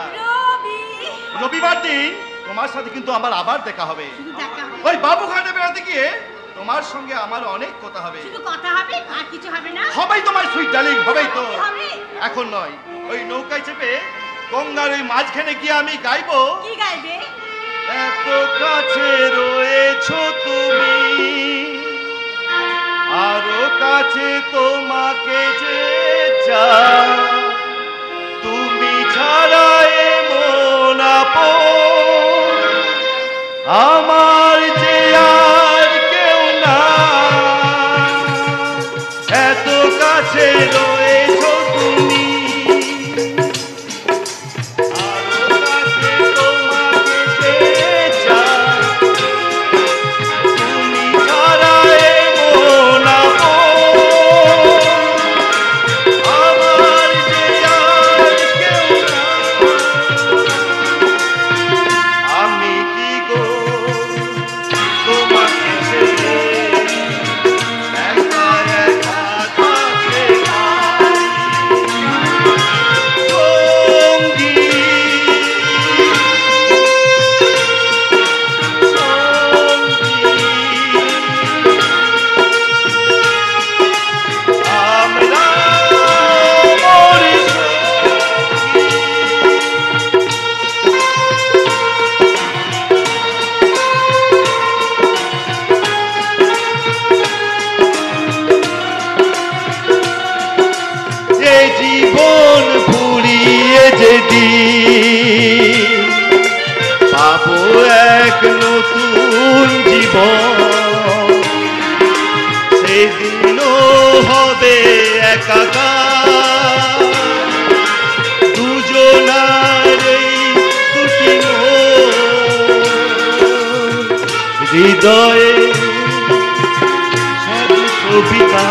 S9: রবিবার দিন তোমার সাথে কিন্তু আমার আবার দেখা হবে। ওই বাবুঘাটে বেড়াতে গিয়ে তোমার সঙ্গে আমার অনেক কথা হবে।
S4: শুধু কথা হবে আর কিছু হবে না?
S9: হবেই তোমার সুইট ডার্লিং, হবেই তো।
S4: হবে?
S9: এখন নয়, ওই নৌকায় চেপে গঙ্গার ওই মাঝখানে গিয়ে আমি গাইবো।
S4: কি গাইবে?
S9: এত কাছে রয়েছো তুমি, আরো কাছে তোমাকে যে চাই, তুমি ছাড়া এমন আপন আমার যে আর কেউ না, এত কাছে রয়েছো তুমি, আরো কাছে তোমাকে যে চাই, তুমি ছাড়া এমন আপন আমার যে আর কেউ না। আমি কি গো তোমাকে ছেড়ে একা একা থাকতে পারি? সঙ্গী, আমরা মরি যে জীবন ফুরিয়ে যেদিন পাবো এক নতুন জীবন, সেদিনও হবে একাকার দুজনার এই দুটি মন, হৃদয়ে সব কবিতা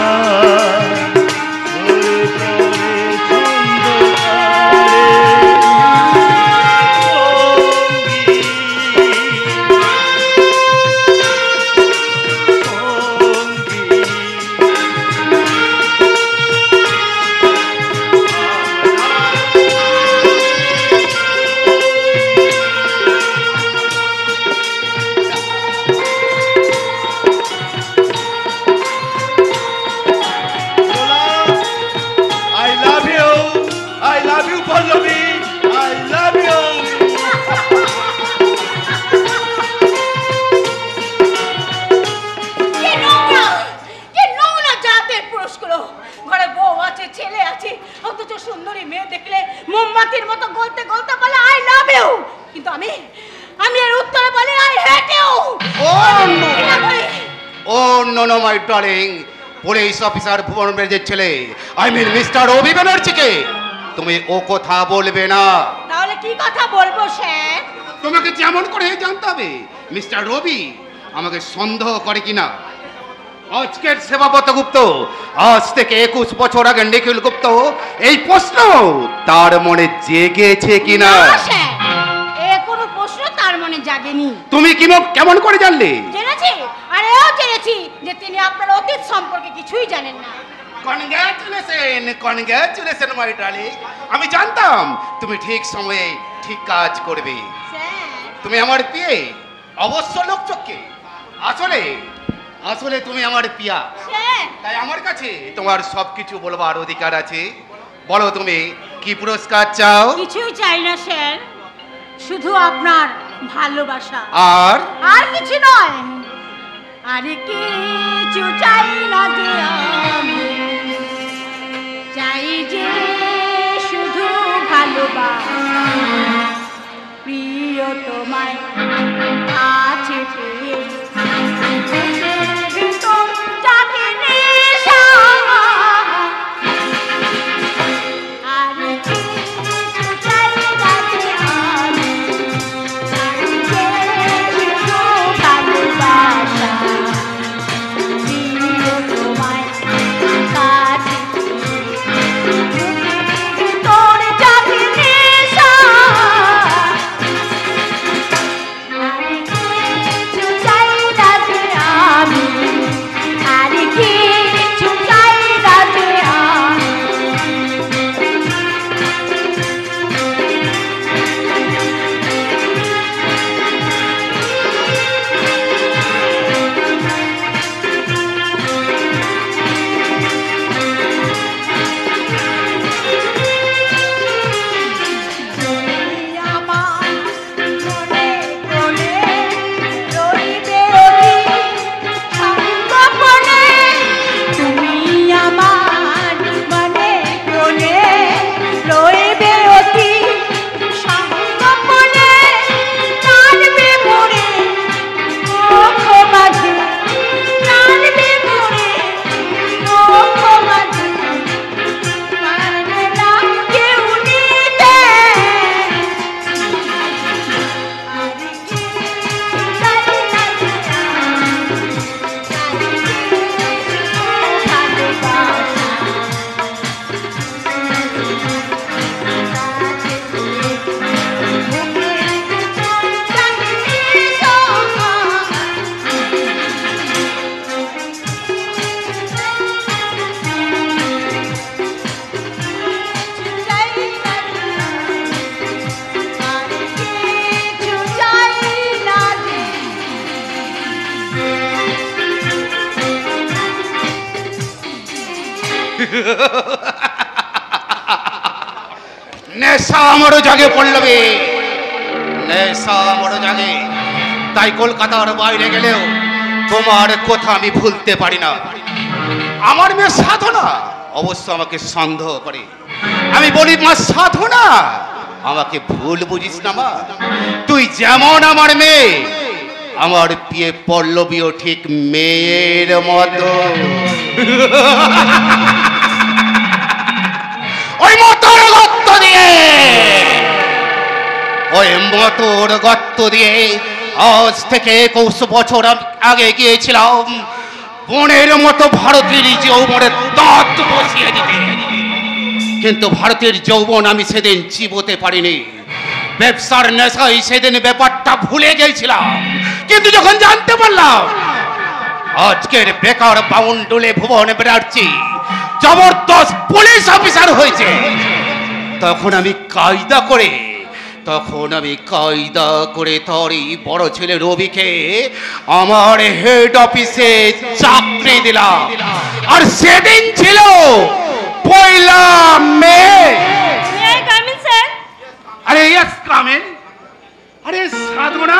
S5: ডার্লিং, পুলিশ অফিসার ভুবন ব্যানার্জির ছেলে, আই মিন মিস্টার রবি ব্যানার্জিকে তুমি ও কথা বলবে না।
S4: তাহলে কি কথা বলবো স্যার?
S5: তোমাকে যেমন করে জানতে হবে মিস্টার রবি আমাকে সন্দেহ করে কিনা। আজকের সেবাব্রত গুপ্ত আজ থেকে 21 বছর আগে নিখিল গুপ্ত এই প্রশ্ন তার মনে জেগেছে কিনা?
S4: কোনো প্রশ্ন তার মনে জাগেনি।
S5: তুমি কেমন করে জানলে?
S4: জেনেছি, আরে ও জেনেছি যে তিনি আপনার অতীত সম্পর্কে কিছুই জানেন না।
S5: Congratulation my darling. আমি জানতাম তুমি ঠিক সময়ে ঠিক কাজ করবে। তুমি আমার পিয়ে অবশ্য লোকচক্ষে। আসলে তুমি আমার পিয়া, তাই আমার কাছে তোমার সবকিছু বলবার অধিকার আছে। বলো তুমি কি পুরস্কার চাও?
S4: কিছুই চাই না স্যার, শুধু আপনার ভালোবাসা।
S5: আর
S4: কিছু নয়। আরে কিছু চাই না যে আমি, চাই যে শুধু ভালোবাসা। প্রিয় তোমায় কাছে পেয়ে ভিতর জাগে নেশা। আর কিছু চাই না যে আমি, চাই যে শুধু ভালোবাসা। প্রিয় তোমায় কাছে ভিতর জাগে নেশা।
S5: নেশা আমারও জাগে পড়লবে, নেশা আমারও জাগে। তাই কলকাতার বাইরে গেলেও তোমার কথা আমি ভুলতে পারি না। আমার মেয়ে সাধনা অবশ্য আমাকে সন্দেহ করে। আমি বলি মা সাধনা, আমাকে ভুল বুঝিস না মা। তুই যেমন আমার মেয়ে, আমার বিয়ে পল্লবীও ঠিক মেয়ের মতো। ওই মতর গর্ত দিয়ে আজ থেকে 21 বছর আগে গিয়েছিলাম বোনের মতো ভারতের যৌবনের দাঁত বসিয়ে দিতে। কিন্তু ভারতের যৌবন আমি সেদিন চিবোতে পারিনি। ব্যবসার নেশায় সেদিন ব্যাপারটা ভুলে গিয়েছিলাম। কিন্তু যখন জানতে পারলাম আজকের বেকার বাউন্ডুলে ভুবন ব্যানার্জি জবরদস্ত পুলিশ অফিসার হয়েছে, তখন আমি কায়দা করে তোরই বড় ছেলে রবিকে আমার হেড অফিসে চাকরি দিলাম। আর সেদিন ছিল 1 মে। আরে ইয়েস কামিন। আরে সাধনা,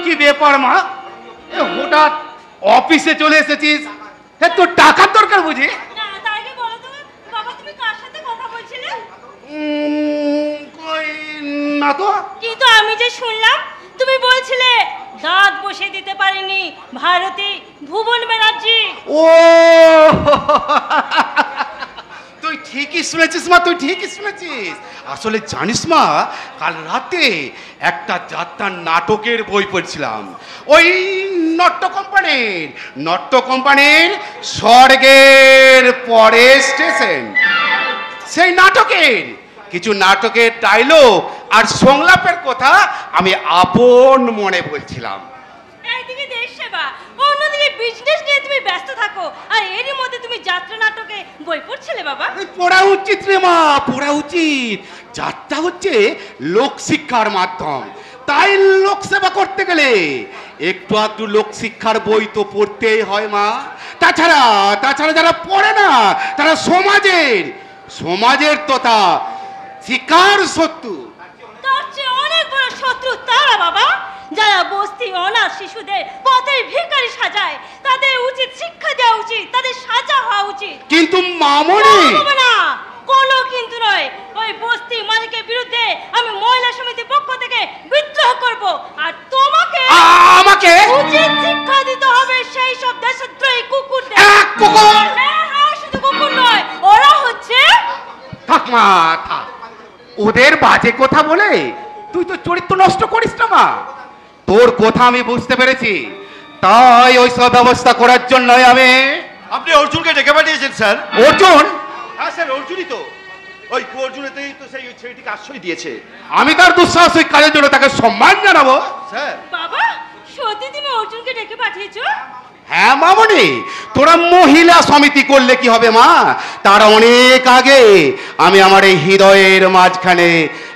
S5: কি ব্যাপার মা, হঠাৎ অফিসে চলে এসেছিস? তোর টাকার দরকার বুঝি?
S4: না তো। কিন্তু আমি যে শুনলাম তুমি বলছিলে দাঁত বসিয়ে দিতে পারেনি ভারতী ভুবন ব্যানার্জি।
S5: ও তুই ঠিকই শুনেছিস মা, তুই ঠিকই শুনেছিস। আসলে জানিস মা, কাল রাতে একটা যাত্রার নাটকের বই পড়ছিলাম, ওই নট্য কোম্পানির স্বর্গের পরে স্টেশন। সেই কিছু নাটকের ডায়লগ আর সংলাপের কথা আমি আপন মনে বলছিলাম।
S4: একদিকে দেশ সেবা, অন্যদিকে বিজনেস নিয়ে তুমি ব্যস্ত থাকো, আর এরই মধ্যে তুমি যাত্রা নাটকে বই পড়ছিলে বাবা।
S5: পড়া উচিত রে মা, পড়া উচিত। যাত্রা হচ্ছে লোকশিক্ষার মাধ্যম, তাই লোক সেবা করতে গেলে একটু আধটু লোক শিক্ষার বই তো পড়তেই হয় মা। তাছাড়া যারা পড়ে না তারা সমাজের তথা শিক্ষার শত্রু।
S4: তার চেয়ে অনেক বড় শত্রু তারা বাবা, যারা বস্তি অনাথ শিশুদের পথের ভিখারি সাজায়। তাদের উচিত শিক্ষা দেওয়া উচিত, তাদের সাজা হওয়া উচিত।
S5: কিন্তু মামনি
S4: না, কোনো কিন্তু নয়। ওই বস্তি মালিকের বিরুদ্ধে আমি মহিলা সমিতির পক্ষ থেকে বিদ্রোহ করব, আর তোমাকে
S5: আমাকে
S4: উচিত শিক্ষা দিতে হবে সেই সব দেশদ্রোহী কুকুরদের। হ্যাঁ, শুধু কুকুর নয়, ওরা হচ্ছে।
S5: থাক মা থাক, ওদের বাজে কথা বলে তুই তো চরিত্র নষ্ট করিস না মা। তোর কথা আমি বুঝতে পেরেছি, তাই ওই সব ব্যবস্থা করার জন্যই
S9: আপনি অর্জুনকে ডেকে পাঠিয়েছেন স্যার।
S5: অর্জুন?
S9: হ্যাঁ স্যার, অর্জুনই তো। ওই অর্জুনেতেই তো সেই ছেলেটিকে আশ্রয় দিয়েছে।
S5: আমি তার দুঃসাহসিক কাজের জন্য তাকে সম্মান জানাবো।
S9: স্যার
S4: বাবা, সত্যি তুমি অর্জুনকে ডেকে পাঠিয়েছো?
S5: হ্যাঁ মামনি, তোরা মহিলা সমিতি করলে কি হবে মা? তার অনেক আগে আমি আমার এই হৃদয়ের মাঝখানে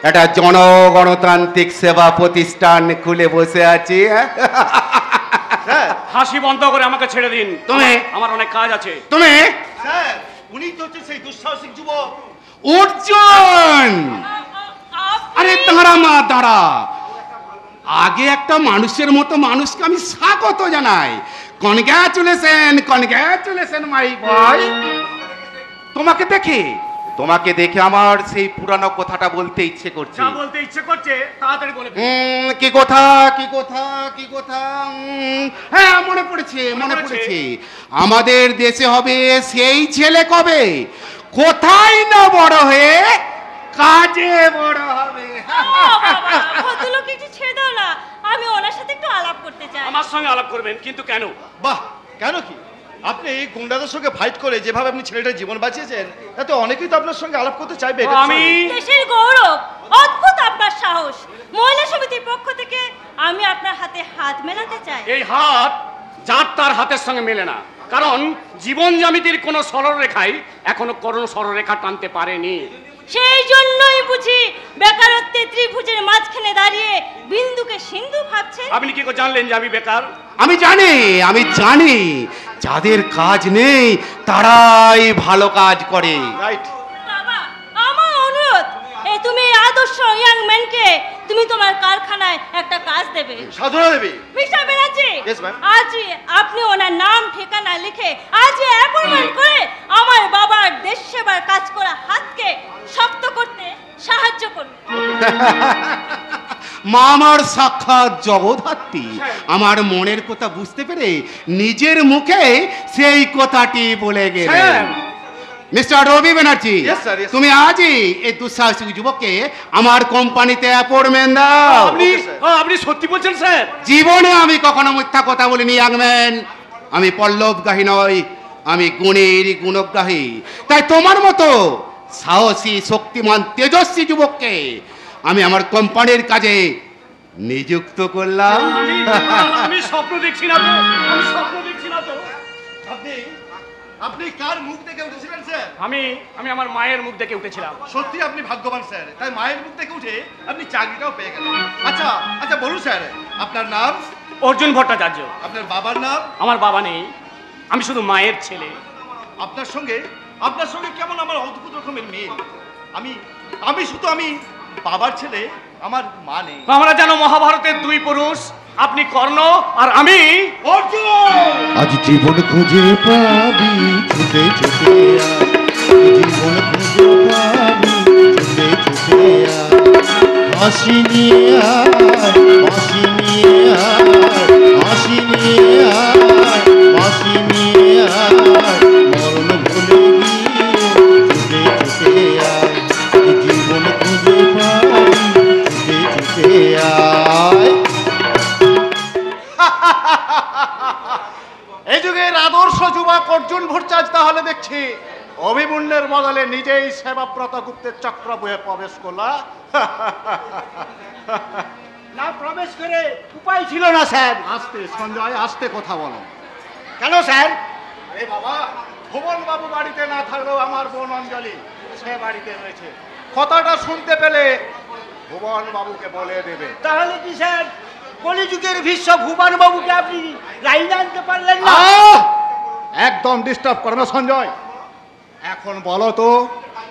S5: একটা জনগণতান্ত্রিক সেবা প্রতিষ্ঠান খুলে বসে আছি।
S10: হাসি বন্ধ করে আমাকে ছেড়ে দিন,
S5: তুমি
S10: আমার অনেক কাজ আছে।
S5: তুমি
S9: স্যার, উনি তো হচ্ছে সেই দুঃসাহসিক যুবক
S5: অর্জুন। আরে দাঁড়া মা দাঁড়া, আগে একটা মানুষের মতো মানুষকে আমি স্বাগত জানাই। কনগ্রাচুলেশন মাই বয়। তোমাকে দেখে আমার সেই পুরানো কথাটা বলতে ইচ্ছে করছে।
S10: তাড়াতাড়ি বলে।
S5: কি কথা? হ্যাঁ, মনে পড়েছে। আমাদের দেশে হবে সেই ছেলে কবে, কোথায় না বড় হয়ে কাজে বড় হবে।
S4: ভদ্রলোক একটু ছেড়ে দাও না, আমি ওনার সাথে একটু আলাপ করতে চাই।
S10: আমার সঙ্গে আলাপ করবেন? কিন্তু কেন?
S9: বাহ, কেন কি? আপনি গুন্ডাদের সঙ্গে ফাইট করে যেভাবে আপনি ছেলেটার জীবন বাঁচিয়েছেন, তাতে অনেকেই তো আপনার সঙ্গে আলাপ করতে চাইবে।
S10: আমি
S4: দেশের গৌরব, অদ্ভুত আপনার সাহস। মহিলা সমিতির পক্ষ থেকে আমি আপনার হাতে হাত মেলাতে চাই।
S10: এই হাত যার তার হাতের সঙ্গে মেলে না, কারণ জীবন জ্যামিতির কোনো সরলরেখাই এখনো কোনো সরলরেখা টানতে পারেনি।
S4: সেই জন্যই বুঝি বেকারত্বের ত্রিভুজের মাঝখানে দাঁড়িয়ে বিন্দুকে সিন্ধু ভাবছে।
S10: আপনি কি করে জানলেন যে আমি বেকার?
S5: আমি জানি যাদের কাজ নেই তারাই ভালো কাজ করে।
S9: রাইট।
S4: বাবা, আমার অনুরোধ, তুমি আদর্শ ইয়াং ম্যানকে তুমি তোমার কারখানায় একটা কাজ দেবে।
S9: সাধনা দেবে।
S4: Mister Banerjee,
S9: Yes, ma'am.
S4: আজ আপনি ওনার নাম ঠিকানা লিখে আজ অ্যাপয়েন্টমেন্ট করে আমার বাবার দেশ সেবার কাজ করা হাতকে শক্ত করতে সাহায্য করুন।
S5: মা আমার সাক্ষাৎ জগদ্ধাত্রী আমার মনের কথা বুঝতে পেরে নিজের মুখে সেই কথাটি বলে গেলেন। মিস্টার রবি ব্যানার্জি,
S9: Yes, sir, yes,
S5: তুমি আজই এই দুঃসাহসিক যুবককে আমার কোম্পানিতে অ্যাপয়েন্টমেন্ট দাও।
S10: আপনি সত্যি বলছেন স্যার?
S5: জীবনে আমি কখনো মিথ্যা কথা বলিনি ইয়াংম্যান। আমি পল্লবগ্রাহী নয়, আমি গুণের গুণগ্রাহী। তাই তোমার মতো সাহসী, শক্তিমান, তেজস্বী যুবককে আমি আমার কোম্পানির কাজে নিযুক্ত করলাম।
S10: আমি স্বপ্ন দেখছি না তো,
S9: আপনি কার মুখ দেখে উঠেছিলেন স্যার?
S10: আমি আমার মায়ের মুখ দেখে উঠেছিলাম।
S9: সত্যি আপনি ভাগ্যবান স্যার, তাই মায়ের মুখ দেখে উঠে আপনি চাকরিটাও পেয়ে গেলেন। আচ্ছা বলুন স্যার, আপনার নাম?
S10: অর্জুন ভট্টাচার্য।
S9: আপনার বাবার নাম?
S10: আমার বাবা নেই, আমি শুধু মায়ের ছেলে।
S9: আপনার সঙ্গে কেমন আমার অদ্ভুত রকমের মিল। আমি শুধু বাবার ছেলে, আমার মা নেই।
S10: আমরা যেন মহাভারতের দুই পুরুষ, আপনি কর্ণ আর আমি
S9: অর্জুন।
S8: আজ জীবন খুঁজে পাবি ছুটে ছুটে আয়, জীবন খুঁজে পাবি ছুটে ছুটে আয়, হাসি নিয়ে আয়, হাসি নিয়ে আয়,
S3: যুগের আদর্শ যুবক অর্জুন ভট্টাচার্য তাহলে দেখছি অভিমন্যের বদলে নিজেই সেবাব্রত গুপ্তের চক্র বয়ে প্রবেশ করলা।
S7: না প্রবেশ করে উপায় ছিল না স্যার।
S3: আস্তে সঞ্জয়, আস্তে কথা বলো।
S7: কেন স্যার?
S3: আরে বাবা, ভুবন বাবু বাড়িতে না থাকলেও আমার বোন অঞ্জলি সে বাড়িতে রয়েছে। কথাটা শুনতে পেলে ভুবন বাবুকে বলে দেবে।
S7: তাহলে কি স্যার কলিযুগের ভীষ্ম ভুবন বাবুকে আপনি লাইন আনতে পারলেন না?
S3: একদম ডিস্টার্ব করে না সঞ্জয়। এখন বলো তো,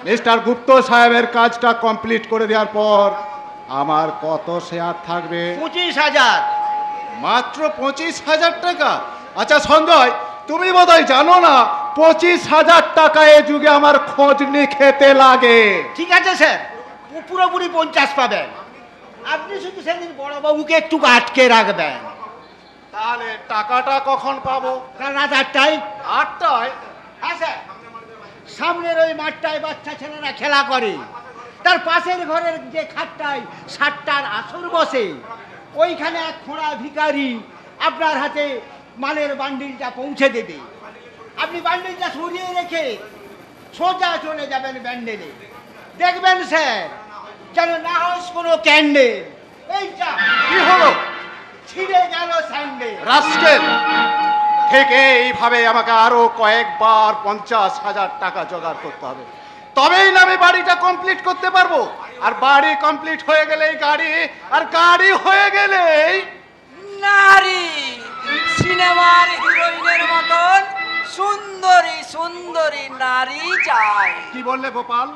S3: মিস্টার গুপ্ত সাহেবের কাজটা কমপ্লিট করে দেওয়ার পর আমার কত শেয়ার থাকবে?
S7: 25,000।
S3: মাত্র 25,000 টাকা? আচ্ছা সঞ্জয়, তুমি বোধহয় জানো না 25,000 টাকা এ যুগে আমার খোঁজনি খেতে লাগে।
S7: ঠিক আছে স্যার, পুরোপুরি 50 পাবেন। আপনি শুধু সেদিন বড়বাবুকে একটু আটকে রাখবেন।
S3: তাহলে টাকাটা কখন পাবো?
S7: রাত 8টায়।
S3: 8টায়?
S7: হ্যাঁ স্যার, সামনের ওই মাঠটায় বাচ্চা ছেলেরা খেলা করে, তার পাশের ঘরের যে খাটটায় 7টার আসর বসে, ওইখানে এক খোঁড়া ভিখারি আপনার হাতে মালের বান্ডিলটা পৌঁছে দেবে। আপনি বান্ডিলটা সরিয়ে রেখে সোজা চলে যাবেন ব্যান্ডেলে। দেখবেন স্যার যেন না হয় কোনো ক্যান্ডেল। এইটা
S3: কি হলো?
S7: ছিঁড়ে গেল স্যান্ডেল।
S3: রাস্কেল, থেকে এইভাবে আমাকে আরো কয়েকবার 50,000 টাকা জোগাড় করতে হবে, তবেই না আমি বাড়িটা কমপ্লিট করতে পারবো। আর বাড়ি কমপ্লিট হয়ে গেলেই গাড়ি, আর গাড়ি হয়ে গেলেই
S11: নারী। সিনেমার হিরোইনের মতন সুন্দরী সুন্দরী নারী চাই।
S3: কি বললে গোপাল?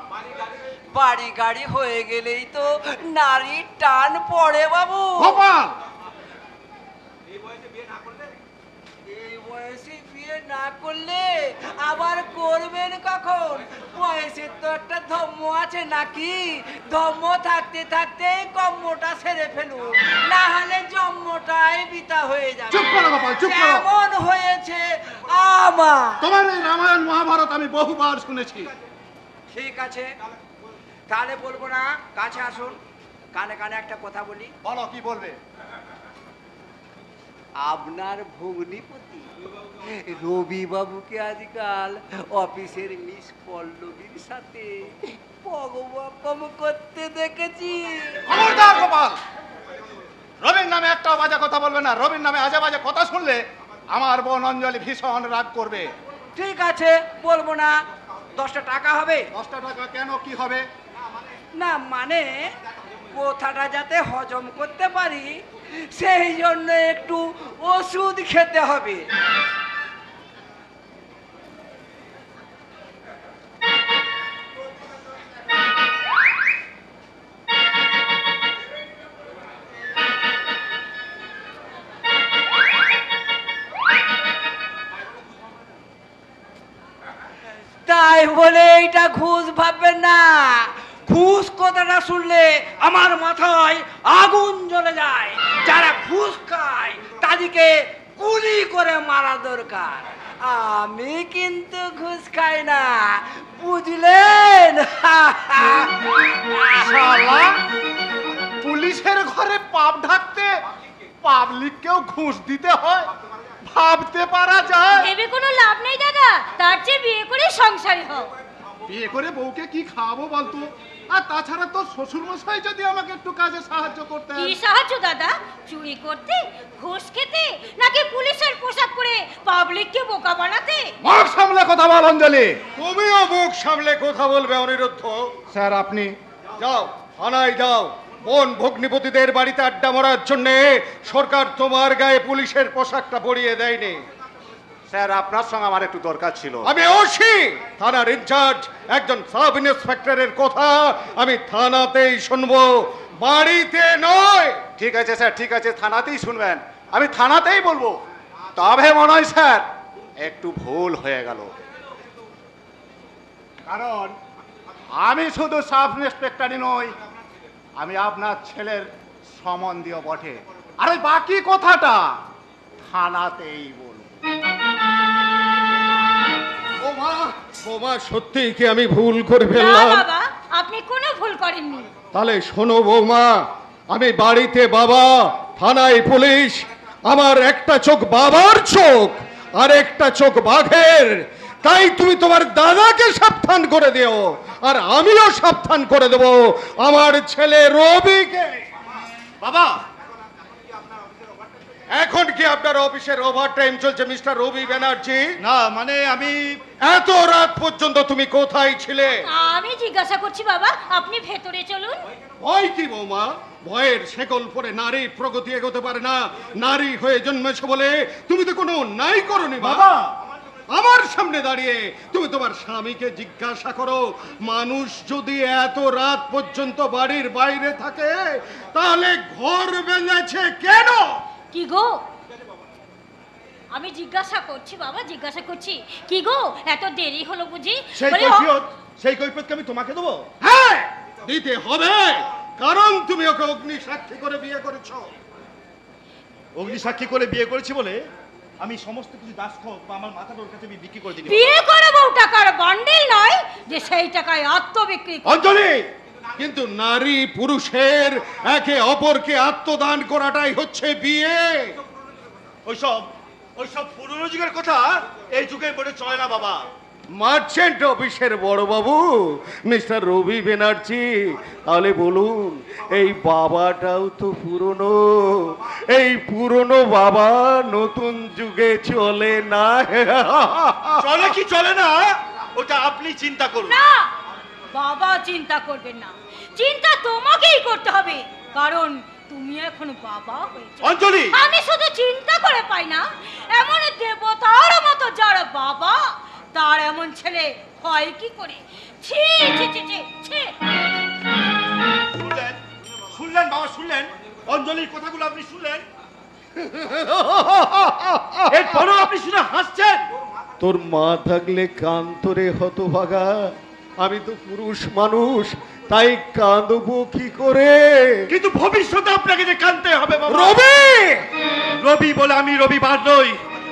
S11: বাড়ি গাড়ি হয়ে গেলেই তো নারীর টান পড়ে বাবু।
S3: গোপাল,
S11: এই বয়সে বিয়ে না করলে আবার করবেন কখন? বয়সের তো একটা ধর্ম আছে নাকি? ধর্ম থাকতে থাকতে কর্মটা সেরে ফেলুন, না হলে জন্মটাই বিতা হয়ে যাবে।
S3: চুপ করো গোপাল, চুপ করো।
S11: এমন হয়েছে আমার।
S3: তোমার এই রামায়ণ মহাভারত আমি বহুবার শুনেছি।
S11: ঠিক আছে, তাহলে বলবো না, কাছে আসুন, কানে কানে একটা কথা বলি।
S3: বলো, কি বলবে?
S11: আপনার ভগ্নিপতি রবি বাবুকে আজকাল অফিসের মিস পল্লবীর সাথে পগবকম করতে দেখেছি।
S3: খবরদার গোপাল, রবির নামে একটাও বাজে কথা বলবে না। রবির নামে আজে বাজে কথা শুনলে আমার বোন অঞ্জলি ভীষণ রাগ করবে।
S11: ঠিক আছে, বলবো না। 10টা টাকা হবে।
S3: 10টা টাকা কেন, কি হবে?
S11: না মানে কথাটা যাতে হজম করতে পারি সেই জন্য একটু ওষুধ খেতে হবে। তাই বলে এইটা ঘুষ ভাববেন না। ঘুষ কথাটা শুনলে আমার মাথায় আগুন জ্বলে যায়। যারা ঘুষ খায় তাদেরকে গুলি করে মারা দরকার। আমি কিন্তু ঘুষ খাই না, বুঝলেন?
S3: শালা, পুলিশের ঘরে পাপ ঢাকতে পাবলিককেও ঘুষ দিতে হয়, ভাবতে পারা যায়?
S4: ভেবে কোনো লাভ নেই দাদা, তার চেয়ে বিয়ে করে সংসারী হও।
S3: বিয়ে করে বউকে কি খাওয়াবো বলতো? আর তাছাড়া তোর শ্বশুর মশাই যদি আমাকে একটু কাজে সাহায্য করতে।
S4: কি সাহায্য দাদা? চুরি করতে, ঘুষ খেতে, নাকি পুলিশের পোশাক পরে পাবলিককে বোকা বানাতে?
S3: মুখ সামলে কথা বল অঞ্জলি। তুমিও মুখ সামলে কথা বলবে অনিরুদ্ধ। স্যার, আপনি যাও, থানায় যাও। বোন ভগ্নিপতিদের বাড়িতে আড্ডা মারার জন্য সরকার তোমার গায়ে পুলিশের পোশাকটা পরিয়ে দেয়নি।
S5: স্যার, আপনার সঙ্গে আমার একটু দরকার ছিল।
S3: আমি ওসি, থানার ইনচার্জ, একজন সাব ইন্সপেক্টরের কথা আমি থানাতেই শুনবো, বাড়িতে নয়।
S5: ঠিক আছে স্যার, ঠিক আছে, থানাতেই শুনবেন, আমি থানাতেই বলবো। তবে মনে হয় স্যার একটু ভুল হয়ে গেল, কারণ আমি শুধু সাব ইন্সপেক্টরই নই, আমি আপনার ছেলের সম্বন্ধীয় বটে। আর ওই বাকি কথাটা থানাতেই বলবো।
S3: বৌমা, সত্যি কি আমি ভুল করে
S4: না
S3: ফেললাম?
S4: বাবা, আপনি কোনো ভুল করেননি।
S3: তাহলে শোনো বৌমা, আমি বাড়িতে বাবা, থানায় পুলিশ, আমার একটা চোখ বাবার চোখ আর একটা চোখ বাঘের। তাই তুমি তোমার দাদাকে সাবধান করে দিও, আর আমিও সাবধান করে দেব আমার ছেলে রবিকে।
S9: বাবা,
S3: এখন কি আপনার অফিসের ওভারটাইম চলছে মিস্টার রবি ব্যানার্জি?
S9: না মানে আমি
S3: এত রাত পর্যন্ত তুমি কোথায় ছিলে?
S4: আমি জিজ্ঞাসা করছি বাবা, আপনি ভেতরে চলুন।
S3: ভয় কি বৌমা? ভয়ের শেকল পরে নারী প্রগতি এগোতে পারে না। নারী হয়ে জন্মেছো বলে তুমি তো কোনো অন্যায় করনি বাবা। আমার সামনে দাঁড়িয়ে তুমি তোমার স্বামীকে জিজ্ঞাসা করো, মানুষ যদি এত রাত পর্যন্ত বাড়ির বাইরে থাকে তাহলে ঘর বেঁধেছে কেন?
S4: কি গো, আমি জিজ্ঞাসা করছি বাবা, জিজ্ঞাসা করছি কি গো, এত দেরি হলো বুঝি?
S9: সেই কৈফিয়তকে আমি তোমাকে দেবো?
S3: হ্যাঁ, দিতে হবে, কারণ তুমি ওকে অগ্নি সাক্ষী করে বিয়ে করেছো।
S9: অগ্নি সাক্ষী করে বিয়ে করেছি বলে আমি সমস্ত কিছু দাসখত বা আমার মাথাটা ওর কাছে আমি বিক্রি করে দিই।
S4: বিয়ে করে বউ টাকার বান্ডেল নয় যে সেই টাকায় আত্মবিক্রি।
S3: অঞ্জলি, কিন্তু নারী পুরুষের একে অপরকে আত্মদান করাটাই হচ্ছে বিয়ে।
S9: ওইসব পুরনো যুগের কথা এই যুগে বলে চলে না বাবা।
S3: মার্চেন্ট অফিসের বড় বাবু মিস্টার রবি ব্যানার্জি, তাহলে বলুন, এই বাবাটাও তো পুরনো। এই পুরনো বাবা নতুন যুগে চলে না।
S9: চলে কি চলে না ওটা আপনি চিন্তা করুন।
S4: না বাবা, চিন্তা করবেন না, চিন্তা তোমাকেই করতে হবে, কারণ তুমি এখন বাবা হয়েছো।
S9: অঞ্জলি,
S4: আমি শুধু চিন্তা করে পাই না, এমন দেবতার মতো যার বাবা তার এমন ছেলে হয় কি করে? ছি ছি ছি ছি ছি।
S9: শুনলেন বাবা, শুনলেন অঞ্জলির কথাগুলো আপনি শুনলেন? এরপরও আপনি শুনে হাসছেন।
S3: তোর মা থাকলে কান্তরে হতভাগা, আমি তো পুরুষ মানুষ, তাই কাঁদবো কি করে?
S9: কিন্তু ভবিষ্যতে আপনাকে যে কাঁদতে হবে বাবা।
S3: রবি,
S9: রবি বলে আমি রবিবার নই,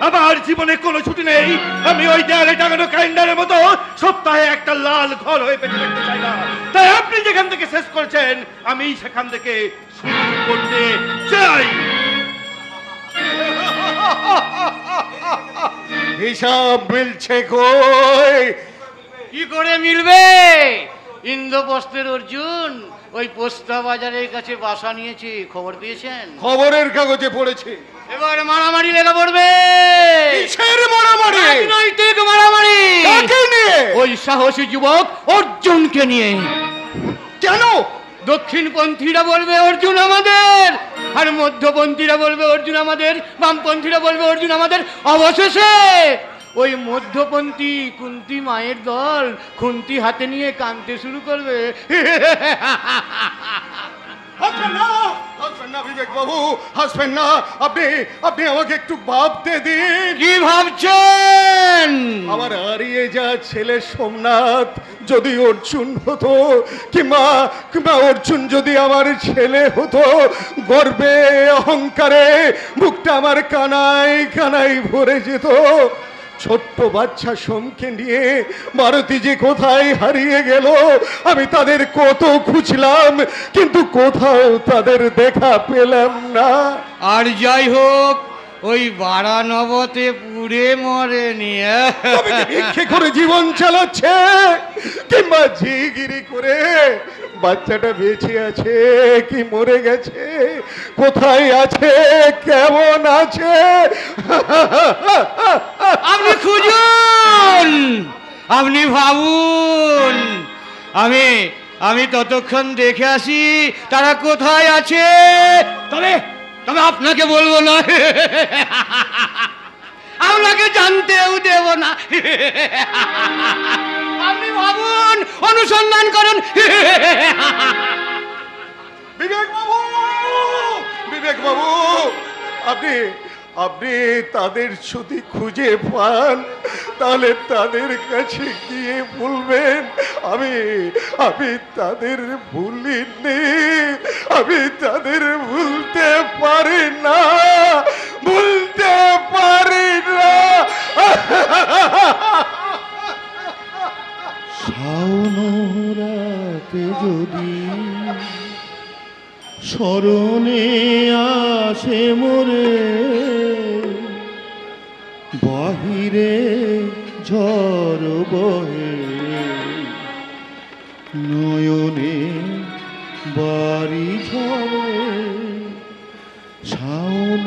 S9: আমার জীবনে কোনো ছুটি নেই। আমি ওই দেয়ালে টাঙানো ক্যালেন্ডারের মতো সপ্তাহে একটা লাল ঘর হয়ে বেঁচে থাকতে চাই না। তাই আপনি যেখান থেকে শেষ করেছেন আমি সেখান থেকে শুরু করতে চাই।
S3: হিসাব মিলছে কই?
S2: কি করে মিলবে? ইন্দ্রপ্রস্থের অর্জুন ওই পোস্তা বাজারের কাছে বাসা নিয়েছে, খবর দিয়েছেন?
S3: খবরের কাগজে পড়েছে।
S2: এবার মারামারি লেগে পড়বে।
S3: কিসের মারামারি?
S2: রাজনৈতিক মারামারি।
S3: কাকে নিয়ে?
S2: ওই সাহসী যুবক অর্জুনকে নিয়ে।
S3: কেন?
S2: দক্ষিণপন্থীরা বলবে অর্জুন আমাদের, আর মধ্যপন্থীরা বলবে অর্জুন আমাদের, বামপন্থীরা বলবে অর্জুন আমাদের। অবশেষে ওই মধ্যপন্থী কুন্তি মায়ের দল খুন্তি হাতে নিয়ে কাঁদতে শুরু করবে।
S3: বিবেক বাবু, হাসবেন না। আপনি আমাকে একটু ভাবতে দিন।
S2: কি ভাবছেন?
S3: আমার হারিয়ে যা ছেলে সোমনাথ যদি অর্জুন হতো, কিংবা অর্জুন যদি আমার ছেলে হতো, গর্বে অহংকারে বুকটা আমার কানাই কানাই ভরে যেত। ছোট্ট বাচ্চা সোমকে নিয়ে ভারতী যে কোথায় হারিয়ে গেল, আমি তাদের কত খুঁজলাম, কিন্তু কোথাও তাদের দেখা পেলাম না।
S2: আর যাই হোক, ওই বারানবতে পুড়ে মরেনি।
S3: ভিক্ষে করে জীবন চালাচ্ছে, কিংবা ঝিগিরি করে বাচ্চাটা বেঁচে আছে কি মরে গেছে, কোথায় আছে, কেমন আছে,
S2: আপনি খুঁজুন, আপনি ভাবুন। আমি ততক্ষণ দেখে আসি তারা কোথায় আছে। তবে আপনাকে বলবো না, আপনাকে জানতেও দেব না। আপনি ভাবুন, অনুসন্ধান করুন।
S3: বিবেক বাবু, আপনি তাদের যদি খুঁজে পান তাহলে তাদের কাছে গিয়ে বলবেন আমি তাদের ভুলিনি, আমি তাদের ভুলতে পারি না।
S8: শাওন রাতে যদি স্মরণে আসে মোরে, ঝড় বহে নয়নে বাড়ি ঝরে শাওন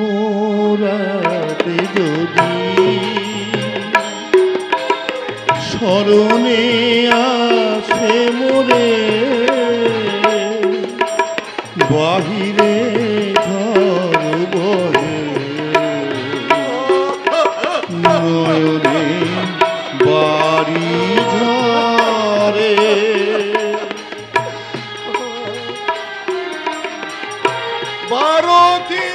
S8: রাতে যদি স্মরণে আসে মোরে বাহিরে ঝড় বহে নয়নে বাড়ি ঝরে
S7: ভারতী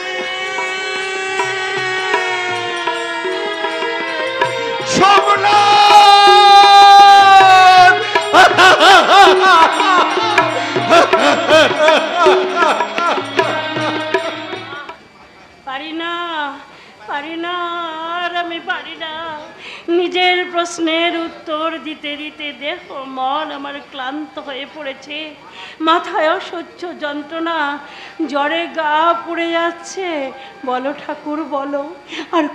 S4: পারি না পারি না আর আমি পারি না নিজের প্রশ্নের উত্তর দিতে দিতে দেখো মন আমার ক্লান্ত হয়ে পড়েছে, মাথায় অসহ্য যন্ত্রণা, জ্বরে গা পুড়ে যাচ্ছে। বলো ঠাকুর বলো, আর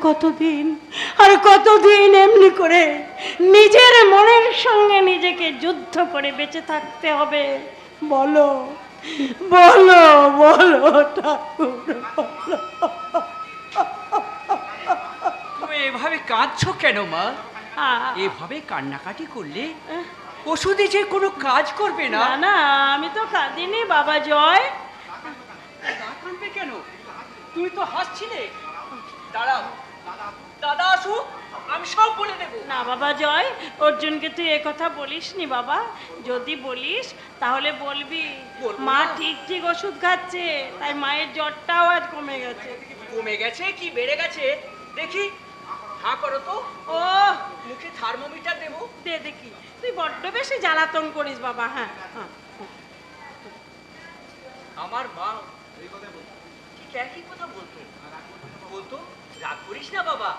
S4: কতদিন এমনি করে নিজের মনের সঙ্গে নিজেকে যুদ্ধ করে বেঁচে থাকতে হবে? বলো বলো বলো ঠাকুর বলো।
S10: তুমি এভাবে কাঁদছো কেন মা? এভাবে কান্নাকাটি করলে ওষুধে যে কোনো কাজ করবে না।
S4: না না, আমি তো কাঁদিনি বাবা জয়।
S10: কাঁদবে কেন? তুমি তো হাসছিলে। দাঁড়াও, দাদা আসুক, আমি সব বলে দেবো।
S4: না বাবা জয়, অর্জুনকে তুই এ কথা বলিস নি বাবা। যদি বলিস তাহলে বলবি মা ঠিক ঠিক ওষুধ খাচ্ছে, তাই মায়ের জ্বরটাও আজ কমে গেছে।
S10: কমে গেছে কি বেড়ে গেছে দেখি? হ্যাঁ করো তো।
S4: ও
S10: মুখে থার্মোমিটার দেবো।
S4: দে দেখি। তুই বড্ড বেশি জ্বালাতন করিস বাবা। হ্যাঁ হ্যাঁ,
S10: আমার মা ঠিক একই কথা বলতো। রাগ করিস না বাবা,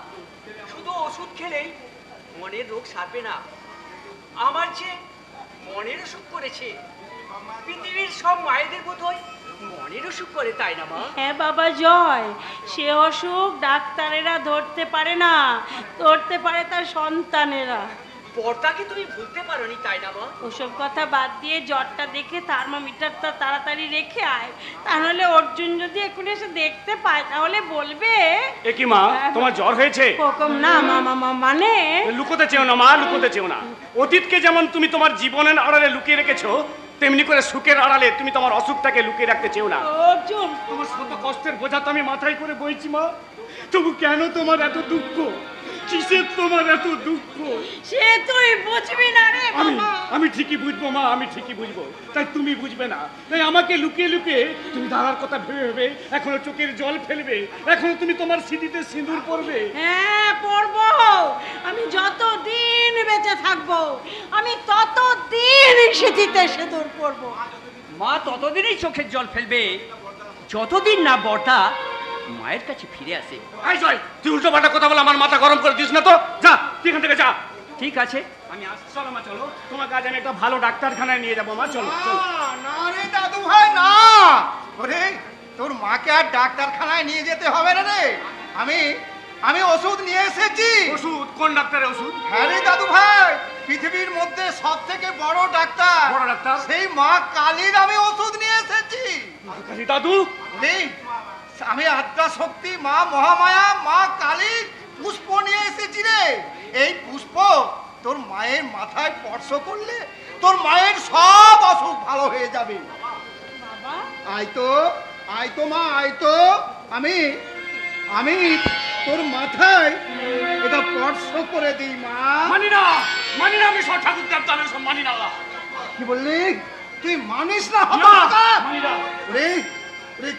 S10: শুধু ওষুধ খেলেই মনের রোগ সারবে না। আমার যে মনের অসুখ করেছে, পৃথিবীর সব মায়েদের বোধহয় মনের অসুখ করে, তাই না মা?
S4: হ্যাঁ বাবা জয়, সে অসুখ ডাক্তারেরা ধরতে পারে না, ধরতে পারে তার সন্তানেরা।
S10: পর্দাকে তুমি ভুলতে পারোনি, তাই না মা?
S4: ওসব কথা বাদ দিয়ে জ্বরটা দেখে থার্মোমিটারটা তাড়াতাড়ি রেখে আয়, তাহলে অর্জুন যদি এখন এসে দেখতে পায় তাহলে বলবে
S2: এ কি মা, তোমার জ্বর হয়েছে?
S4: হুকুম না মামা, মানে
S2: লুকোতে চেও না মা, লুকোতে চেও না। অতীতকে যেমন তুমি তোমার জীবনের আড়ালে লুকিয়ে রেখেছো, তেমনি করে সুখের আড়ালে তুমি তোমার অসুখটাকে লুকিয়ে রাখতে চেও না।
S4: অর্জুন,
S2: তোমার শত কষ্টের বোঝা তো আমি মাথায় করে বইছি মা, তবু কেন তোমার এত দুঃখ? কিসের তোমার এত দুঃখ?
S4: সে তুই বুঝবি না রে বাবা।
S2: আমি ঠিকই বুঝবো মা, আমি ঠিকই বুঝবো, তাই তুমি বুঝবে না। তাই আমাকে লুকিয়ে লুকিয়ে তুমি দাদার কথা ভেবে ভেবে এখনো চোখের জল ফেলবে, এখনো তুমি তোমার স্মৃতিতে সিঁদুর পরবে।
S4: হ্যাঁ পরবো, আমি যতদিন বেঁচে থাকবো আমি ততদিন স্মৃতিতে সিঁদুর পরবো।
S10: মা ততদিনই চোখের জল ফেলবে যতদিন না বর্দা মায়ের কাছে ফিরে আসে।
S2: আই জয়, তুই উল্টো পাল্টা কথা বলে আমার মাথা গরম করে দিস না তো। যা তুই এখান থেকে যা।
S10: ঠিক আছে,
S2: আমি আসছি। চলো মা চলো, তোমার কাছে আমি একটা ভালো ডাক্তারখানায় নিয়ে যাবো মা। চলো চলো।
S7: না রে দাদু ভাই না, ওরে তোর মাকে আর ডাক্তারখানায় নিয়ে যেতে হবে না রে। আমি ওষুধ নিয়ে এসেছি।
S2: ওষুধ? কোন ডাক্তারের ওষুধ?
S7: হ্যাঁ রে দাদু ভাই, পৃথিবীর মধ্যে সব থেকে বড় ডাক্তার,
S2: বড় ডাক্তার
S7: সেই মা কালীর আমি ওষুধ নিয়ে এসেছি।
S2: কালী দাদু,
S7: আমি আদ্যা শক্তি মা মহামায়া মা কালীর পুষ্প নিয়ে এসেছি রে। এই পুষ্প তোর মায়ের মাথায় স্পর্শ করলে তোর মায়ের সব অসুখ ভালো হয়ে যাবে। আয় তো মা, আয় তো। আমি তোর মাথায় এটা স্পর্শ করে দিই মা।
S2: মানি না, আমি সব ঠাকুর ডাক্তার সব মানি না।
S7: কি বললি? তুই মানিস না?
S2: মানি না।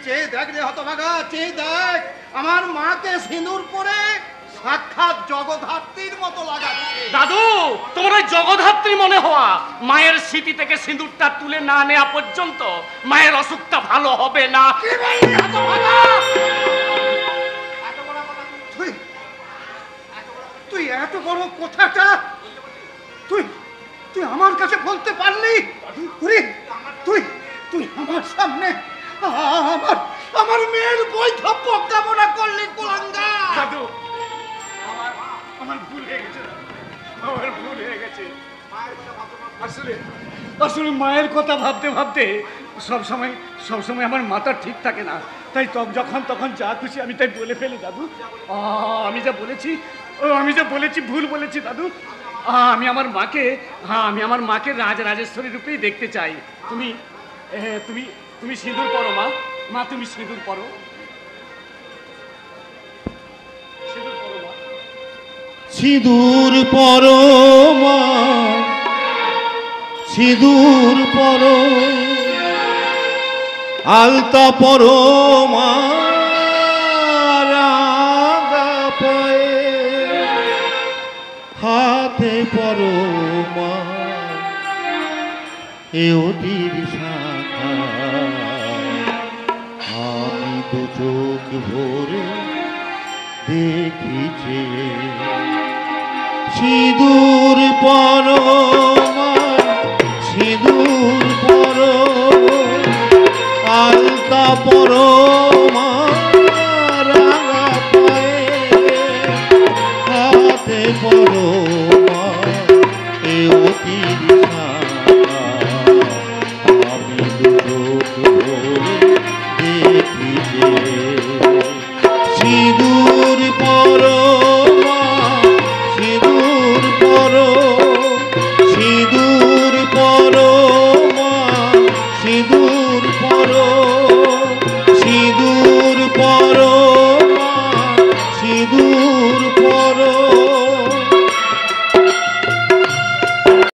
S7: চেয়ে দেখ রে হতভাগা, চেয়ে দেখ আমার মাকে সিঁদুর পরে সাক্ষাৎ জগদ্ধাত্রীর মতো লাগাচ্ছে।
S2: দাদু, তোমার ওই জগদ্ধাত্রী মনে হওয়া মায়ের স্মৃতি থেকে সিঁদুরটা তুলে না নেওয়া পর্যন্ত মায়ের অসুখটা ভালো হবে না।
S7: তুই এত বড় কথাটা তুই আমার কাছে বলতে পারলি? তুই আমার সামনে আমার মেয়ের বৈধব্য কামনা করলি কুলাঙ্গা।
S2: দাদু, আমার ভুল হয়ে গেছে। যাচ্ছে। আসলে আসলে মায়ের কথা ভাবতে ভাবতে সবসময় আমার মাথা ঠিক থাকে না, তাই যখন তখন যা খুশি আমি তাই বলে ফেলি দাদু। আমি যা বলেছি ভুল বলেছি দাদু। আমি আমার মাকে রাজরাজেশ্বরী রূপেই দেখতে চাই। তুমি তুমি তুমি সিঁদুর পরো মা, তুমি সিঁদুর পরো।
S8: সিঁদুর পরো মা, সিঁদুর পরো, আলতা পরো মা রাঙা পায়ে, হাতে পরো মা এ অতির শাখা, আমি তো চোখ ভরে দেখিছে। সিঁদুর পরো মা, সিঁদুর পরো, আলতা পরো মা রাঙা পায়ে, হাতে পরো মা এ অতির